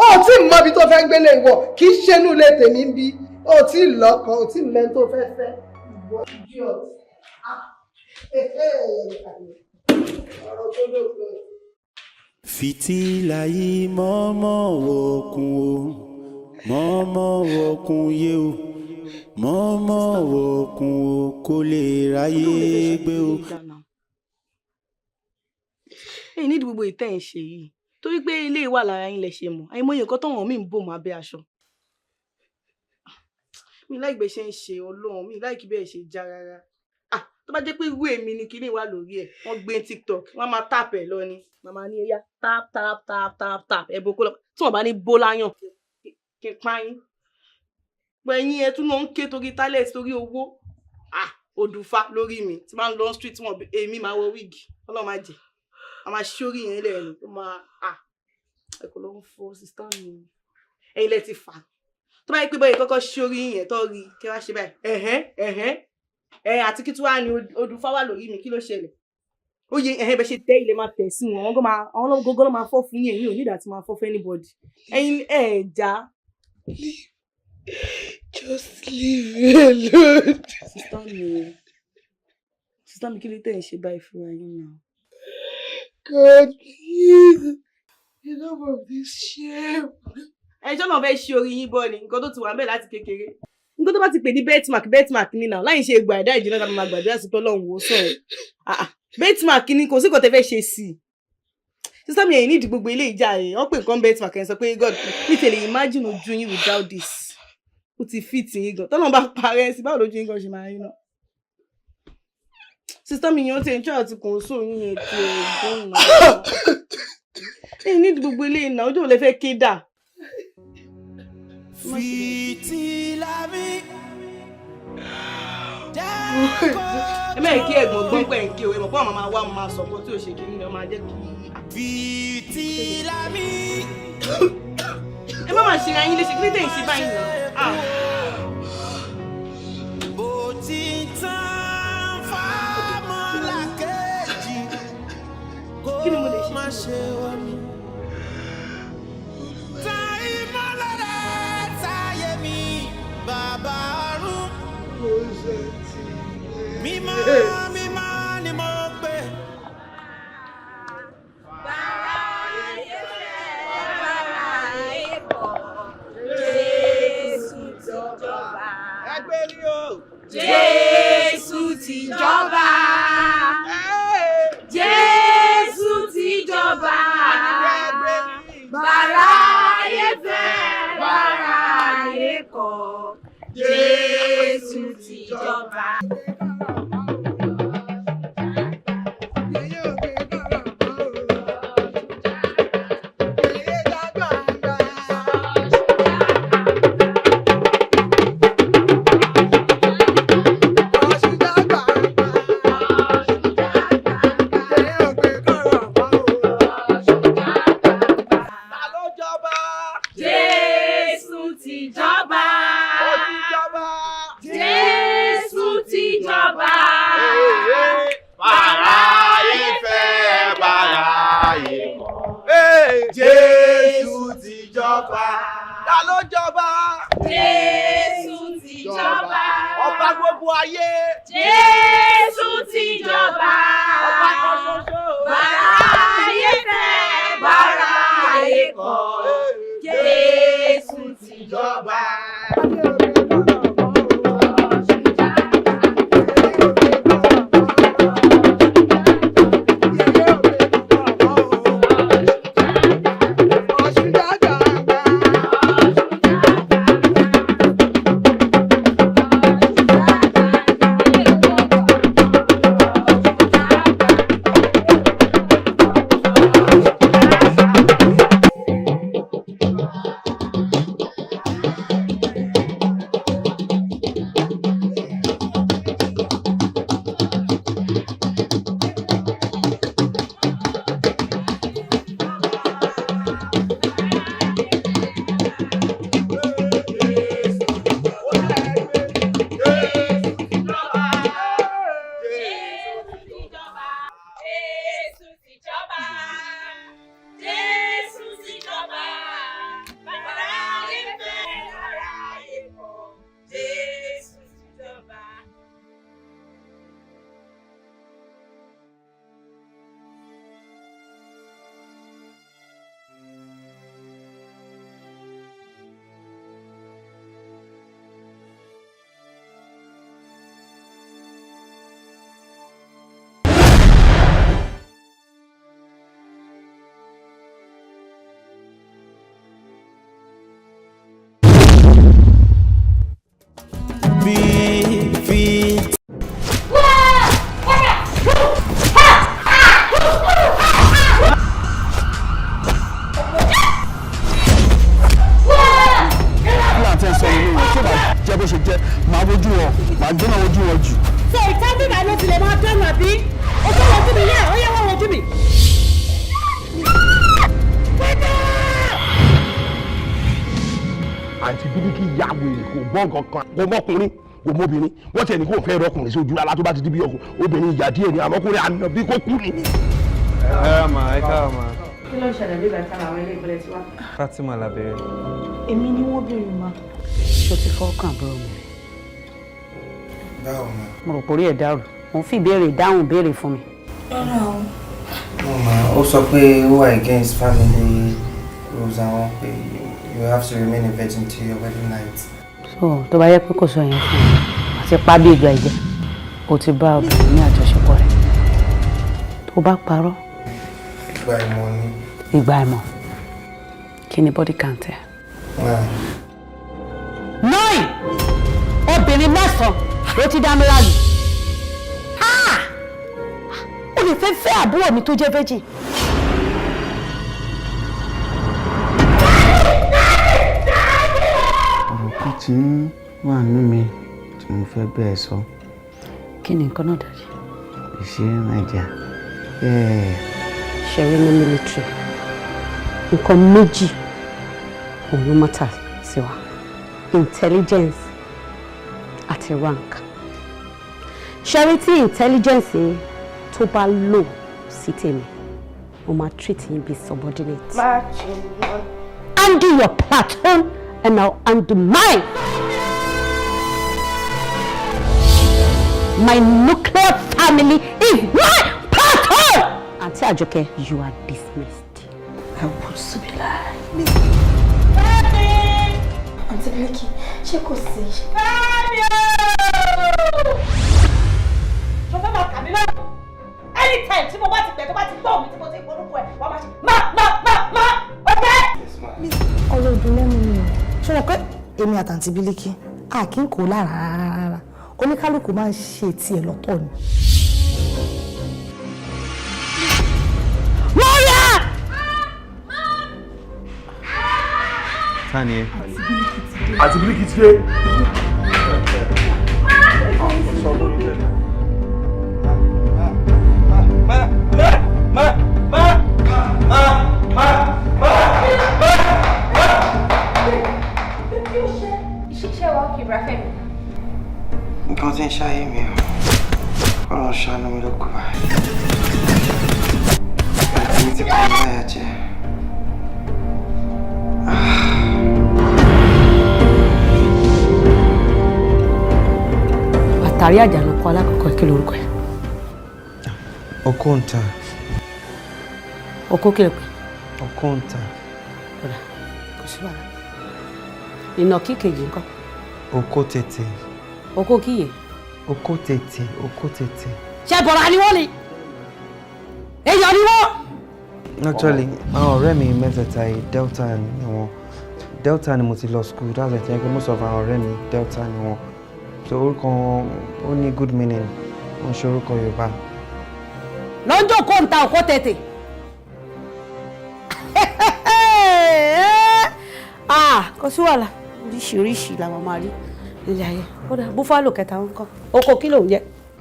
ó tí mọ ibi tó fẹ́ gbélé ìwọ kì í ṣe inú ilé tèmi ń bí ó tí lọ́kàn ó tí lẹ́nu tó fẹ́ fẹ́ ìwọ idiot. Fìtílà yìí mọ́mọ́ òkun o, mọ́mọ́ òkun yé o, mọ́mọ́ òkun o kò lè ráyè gbé o. Ẹ̀yin ní gbogbo ìtẹ́ ẹ̀ ṣe yìí torí pé ilé wà lára yín lẹ ṣe mọ̀ àìmọye nǹkan tọ́wọ̀n mi ń bò mọ́ abẹ́ aṣọ. Mi láì gbé ṣe ń ṣe Ọlọ́run mi láì kí bẹ́ẹ̀ ṣe já rárá. Tó bá jẹ́ pé irú èmi ni kinní wà lórí ẹ̀ wọ́n gbé TikTok wọ́n máa tap ẹ̀ lọ ni màmá ní ẹ̀yà tap tap tap tap tap ẹ̀ bó kó lọ tí wọ́n bá ní bó láyàn kí n pa yín. Pẹ̀yìn ẹ tún lọ ń ké torí talent torí owó òdùfà lórí mi tí máa ń lọ street wọn èmi máa wọ wig Ọlọ́run máa jẹ a máa ṣórí yẹn lẹ́nu ó máa ẹ̀kọ́ ló ń fọ́ sísá mi ẹ̀yin lẹ ti fà tó bá yẹ pé bọ́yìí kọ́kọ́ ṣórí yẹn tó rí kí wá ṣe báyìí àti kí tí wàá ní odùfà wà lórí mi kí ló ṣẹlẹ̀ ó yẹ bẹ ṣe tẹ́ ilé máa tẹ̀ sí wọn àwọn gógó ló máa fọ́ fún yẹn ò ní ìdá tí máa fọ́ fún anybody ẹ̀yin já. Just leave me alone. Sísá mi kí ló tẹ̀ ń ṣe báyìí fún ẹ̀yin náà. God, please. Enough of this shame. Ẹjọ́ náà fẹ́ ṣe orí yín bọ́ ni nǹkan tó ti wà ń bẹ̀ láti kékeré. Nǹkan tó bá ti pè ní betmark ní náà láì ṣe gbà ẹ̀dá ìjìnlẹ̀ tàbí máa gbàdúrà sí pé Ọlọ́run wò ó sọ̀rọ̀. Betmark ni kò sí nǹkan tẹ́ fẹ́ ṣe sí i. Sísá mi ẹ̀yìn nídìí gbogbo ilé ìjà rẹ̀ wọ́n pè nǹkan betmark ẹ̀ sọ pé God mi tẹ̀lé imagine ojú yín without this. Ó ti fit yín gan. Tọ́lọ́run bá parẹ́ sí báwo lójú yín gan ṣe máa rí náà. Sísá mi yẹn ó ti ń ṣọ́ àti kòńsó yín yẹn ti ẹ̀gbọ́n náà. Ẹ̀yìn nídìí gbogbo ilé ìnáwó ojú ò lè fẹ́ ké dà. Fìtílà mi. Ẹ mẹ́rin kí ẹ̀gbọ́n gbọ́n pẹ̀ ń kí o ẹ mọ̀ pé àwọn máa wá máa sọ̀kọ́ tí ò ṣe kí ni ọ máa jẹ́ kí. Fìtílà mi. Ẹ má máa ṣe ra yín léṣe kí ní tẹ̀ ń ṣe báyìí náà. Bó ti tán fámọ́lá kejì kó má ṣe wá mi. Bàbá ọ̀run mímọ́ mímọ́ ni mo pè. Bàrà ayé fẹ́ bàrà ayé bọ̀ Jésù ti jọba. Ẹgbẹ́ rí o. Jésù ti jọba. Jésù ti jọba. Bàrà ayé fẹ́ bàrà ayé kọ̀. Jésù ti jọba. Jésù ti jọba. Ta ló jọba? Jésù ti jọba. Ọba gbogbo ayé. Jésù ti jọba. Ọba kan ṣoṣo. Bàrà ayé fẹ́, bàrà ayé kọ̀. Jésù ti jọba. bó ṣe jẹ́ máa wojú wọn máa gbé náà wojú wọn jù. ṣe ìtẹ́jú ìgbà ló ti lè máa dánù àbí o fẹ́ wojú mi yẹ ó yẹ wọ́n wojú mi. àǹtí Bílíkì ya wèrè kò gbọ́ kankan kò mọ́kùnrin kò mọ́bìnrin wọ́n tiẹ̀ ní kó fẹ́ rọkùnrin sójú rárá tó bá ti di bí obìnrin ìyá díẹ̀ ni àmọ́kùnrin àná bí kò kú ni. ẹ ká máa. kí ló ń ṣẹlẹ̀ bí ìgbà tí àwọn ilé ìgbẹ́lẹ̀ ti wá. Fatima la bẹ̀rẹ̀. èmi ni wọ́n béèrè ma. ṣó ti fọ́ọ̀kàn àbúrò mi. báwo ma. mo rò pórí ẹ̀ dàrú òun fi ìbéèrè dáhùn béèrè fún mi. rárá o. mo máa ó sọ pé ó wà against family rules àwọn pé you have to remain a virgin till your wedding night. so tó bá yẹ pé kò sọ yẹn fún mi àti pa bí ìgbà ìjẹ o ti bá obìnrin ní àjọṣepọ̀ rẹ̀ tó bá parọ́. ìgbà ìmọ̀ ni. ìgbà ìmọ̀ kí ni body count ẹ. 9 obìnrin 9 ló ti dá mi lálù. o lè fẹ́ àbúrò mi tó jẹ́ virgin. ọ̀rọ̀ kan tí ń wà nínú mi tí mo fẹ́ bẹ́ẹ̀ sọ. kí ni nǹkan náà dájú. ìṣe nàìjíríà. ṣẹ̀rí ní military nǹkan méjì òun ló mọ́tà sí wa intelligence àti rank. ṣẹ̀rí tí intelligence tó bá lò sí tèmi mo máa treat yín bí subordinate. Undo your platoon and I'll undo mine. My nuclear family is my platoon. Auntie Ajoke, you are dismissed. I want to be like. Auntie Becky, ṣé kò sí? Ṣé o fẹ́ máa kà mí lọ́rùn? Anytime tí mo bá ti pẹ̀ tó bá ti gbọ́ mi tí mo ti polúkọ ẹ̀ wọ́n máa ṣe má ọ̀tẹ́. Ọ̀rọ̀ òdùn lẹ́nu mi o. Ṣé o pé èmi àtàntí Bílíkì a kì í kó lára rárá. Oníkálukú máa ń ṣe tiẹ̀ lọ́tọ̀ ni. Lọ́yà! Tani ẹ. àti Bílíkì ti dé. nǹkan tí ń ṣayé mi o Ọlọ́run ṣàánú mi ló kù báyìí. àti mi ti pa mí láyà jẹ. àtàrí àjànàkú alákọ̀ọ́kọ́ kí lorúkọ ẹ̀. Okonta. Oko kí lè pè. Okonta. Kò sí wàhálà. Ìnàkí kejì ńkọ́. Oko tètè. Oko kíyè. Oko tètè. Oko tètè. Ṣé bọ̀rọ̀ ni wọ́n ni? Èèyàn ni wọ́n. Actually, àwọn ọ̀rẹ́ mi mẹ́tẹ̀ẹ̀ta yìí Delta ni wọ́n. Delta ni mo ti lọ school. That's the thing. Most of àwọn ọ̀rẹ́ mi Delta ni wọ́n. So orúkọ wọn ó ní good meaning. Wọ́n ṣe orúkọ Yorùbá. Lọ́jọ́ kó ń ta òkó tètè. Kò sí wàhálà oríṣiríṣi làwọn máa rí nílé ayé kódà búfálò kẹta ń kọ́ oko kí lòun jẹ.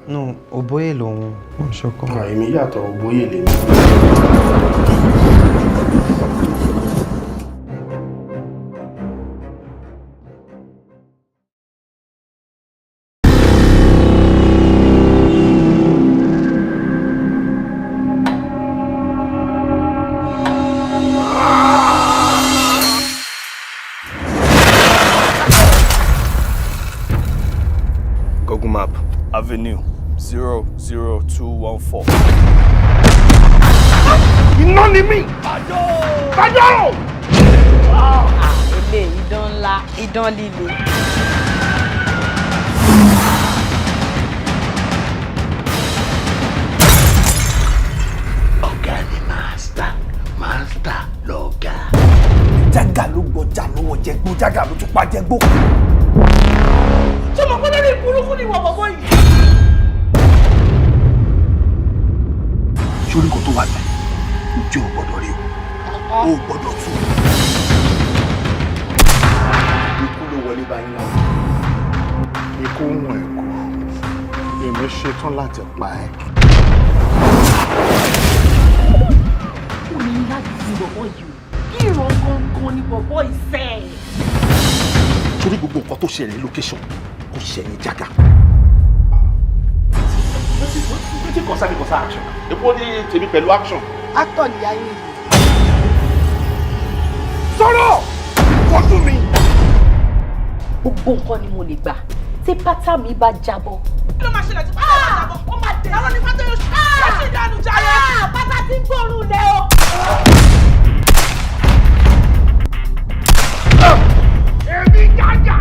No, òbóyè lòun wọn ṣọkọ. èmi yàtọ̀ òbóyè lèmi. Map, Avenue 00214. Iná ni mí! Kájọ́! Ilé idán ńlá, idán líle. Ọ̀gá ni mástà lọ̀gá. Jágà ló gbọ́jà lọ́wọ́ jẹgbó, jágà ló tún pa jẹgbó. Ṣé mo kọ́ lórí burúkú ni wọ́n bọ̀bọ̀ yìí? Sórí kò tó wà bẹ́ẹ̀, ǹjẹ́ o gbọ́dọ̀ rí o? O gbọ́dọ̀ tún. Ikú ló wọlé báyìí náà. kó wọn ẹ̀kọ́ èmi ṣetán láti pa ẹ́. ó ní láti fi bọ̀bọ̀ yìí kí ìran gangan ni bọ̀bọ̀ ìfẹ́. torí gbogbo nǹkan tó ṣẹlẹ̀ ní location kò ṣẹlẹ̀ jágà. wetin concern action èpo ní tèmi pẹ̀lú action. actor nìyá yín. sọ̀rọ̀ fojú mi. gbogbo nǹkan ni mo lè gbà tí pátá mi bá jábọ́. kí ló máa ṣẹlẹ̀ tí pátá bá jábọ́? ó máa dé. àwọn ní pátá yóò ṣe é ìdánù jáde. pátá tí ń gbóòórùn lẹ o. èmi jájà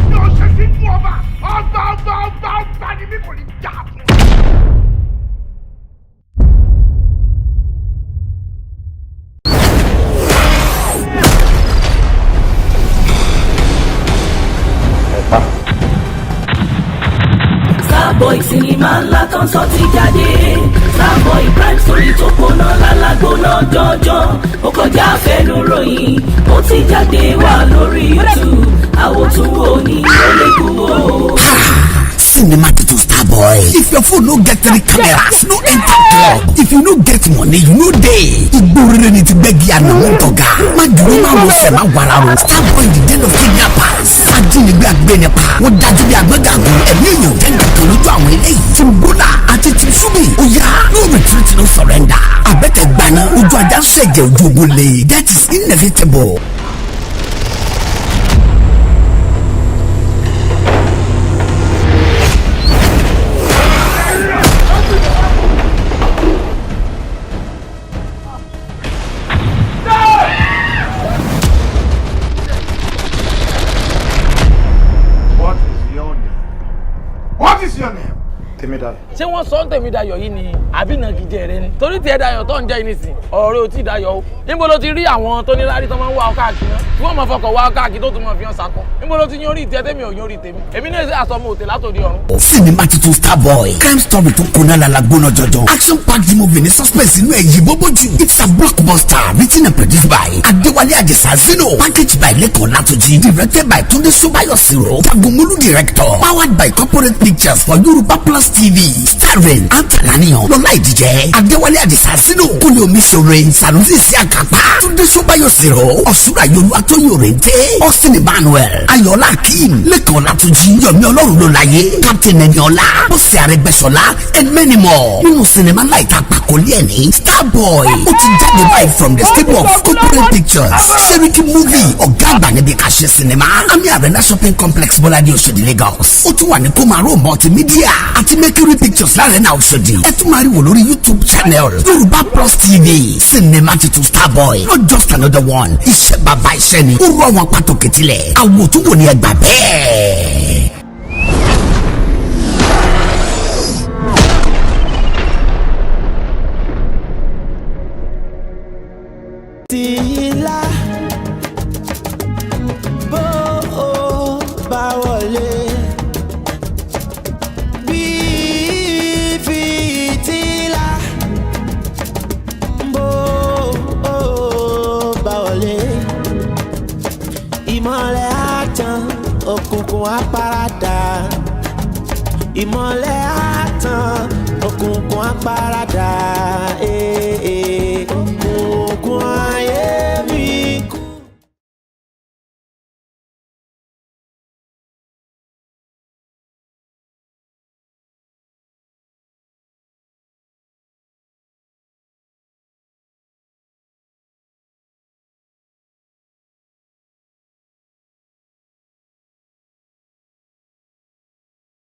mi ò ṣe sí fún ọba ọba ni mi kò ní jà fún. Starboy sinimá ńlá kan sọ ti jáde. Starboy prime story tó gbóná lálágbóná jọjọ. Ó kọjá àfẹnuròyìn, ó ti jáde wá lórí YouTube. Àwòtúnwò ni ó lè kú o. Cinema to Starboy. If your phone no get 3 cameras, no enter club. If you no get money, you no day. Igbórere ni ti gbẹ́gi àná wọn tọ̀gá. Má dúró máa wọ sẹ̀ máa wàrà ro. Starboy the den of kidnappers. Ajínigbé agbẹnipa. Wọ́n dájú bí agbẹ́gàgùn. Ẹ̀mí èèyàn jẹ́ nǹkan lójú àwọn eléyìí. Timbola àti Tìṣúbì. Ó yá no retreat no surrender. Àbẹ̀tẹ̀ gbaná ojú ajá ṣẹ̀jẹ̀ ojú ogun lè. That is inevitable. What is your name? Tèmídayọ̀. Ṣé wọ́n sọ ń Tèmídayọ̀ yìí ni àbí ìnagijẹ rẹ ni? Torí tiẹ̀ Dayọ̀ tó ń jẹ́ ìnísìn ọ̀rẹ́ ò tí Dayọ̀ o. Níbo ló ti rí àwọn tó ní lárí tó máa ń wá ọ káàkiri náà? Tí wọ́n máa fọkọ̀ wá ọ káàkiri tó tún máa fi hàn sakọ. Níbo ló ti yan orí ìtẹ́ tèmi ò yan orí tèmi? Èmi náà ṣe àsọmọ òtè látòdì ọ̀run. Sinimá tuntun Starboy. Crime story tó kóná lala gbóná jọjọ. Action packed movie ní suspense inú ẹ̀ yí bóbó jù. It's a blockbuster written and produced by Adéwálé Àdìsá Zino. Packaged by Lẹ́kọ̀ọ́ Látúnjí. Directed by Túndé Ṣóbáyọ̀ Siro. Jagomolu director. Powered by Corporate Pictures for Yoruba Plus TV. Starring Antalaniyan. Lọ́lá Ìdíjẹ́. Adéwálé Àdìsá Zino. Kúnlé Omiṣore. Sanusi Isiakapa. Túndé Ṣóbáyọ̀ Siro. Ọ̀ṣúra Yorùbá Tóyìn Òrèǹté. Austin Emmanuel. Ayọ̀lá Akeem. Lẹ́kọ̀ọ́ Látúnjí. Yomi Ọlọ́run Lọ́láyé. Captain Eniola. Bọ́sì Arẹ́gbẹ́ṣọlá. And many more. Nínú sinimá láìta àpàkọ́lé ẹ̀ ní Starboy. Ó ti jáde báyìí from the stable of Corporate Pictures. Seriki movie ọ̀gá àgbà níbi ká ṣe sinimá. Ami Arena shopping complex Bọ́ládé Òṣòdì Lagos. Ó tún wà ní Komaro multimedia àti Mercury Pictures l'Arena Òṣòdì. Ẹ tún máa rí wò lórí YouTube channel Yoruba Plus TV. Sinimá titun Starboy. Not just another one. Iṣẹ́ bàbá iṣẹ́ ni. Ó rọ àwọn pàtó kẹtìlẹ̀. Àwòtúwò ni ẹgbà bẹ́ẹ̀. Tìyílá bó o bá wọlé bí fìtílà bó o bá wọlé ìmọ̀lẹ̀ á tàn òkùnkùn á paradà ìmọ̀lẹ̀ á tàn òkùnkùn á paradà.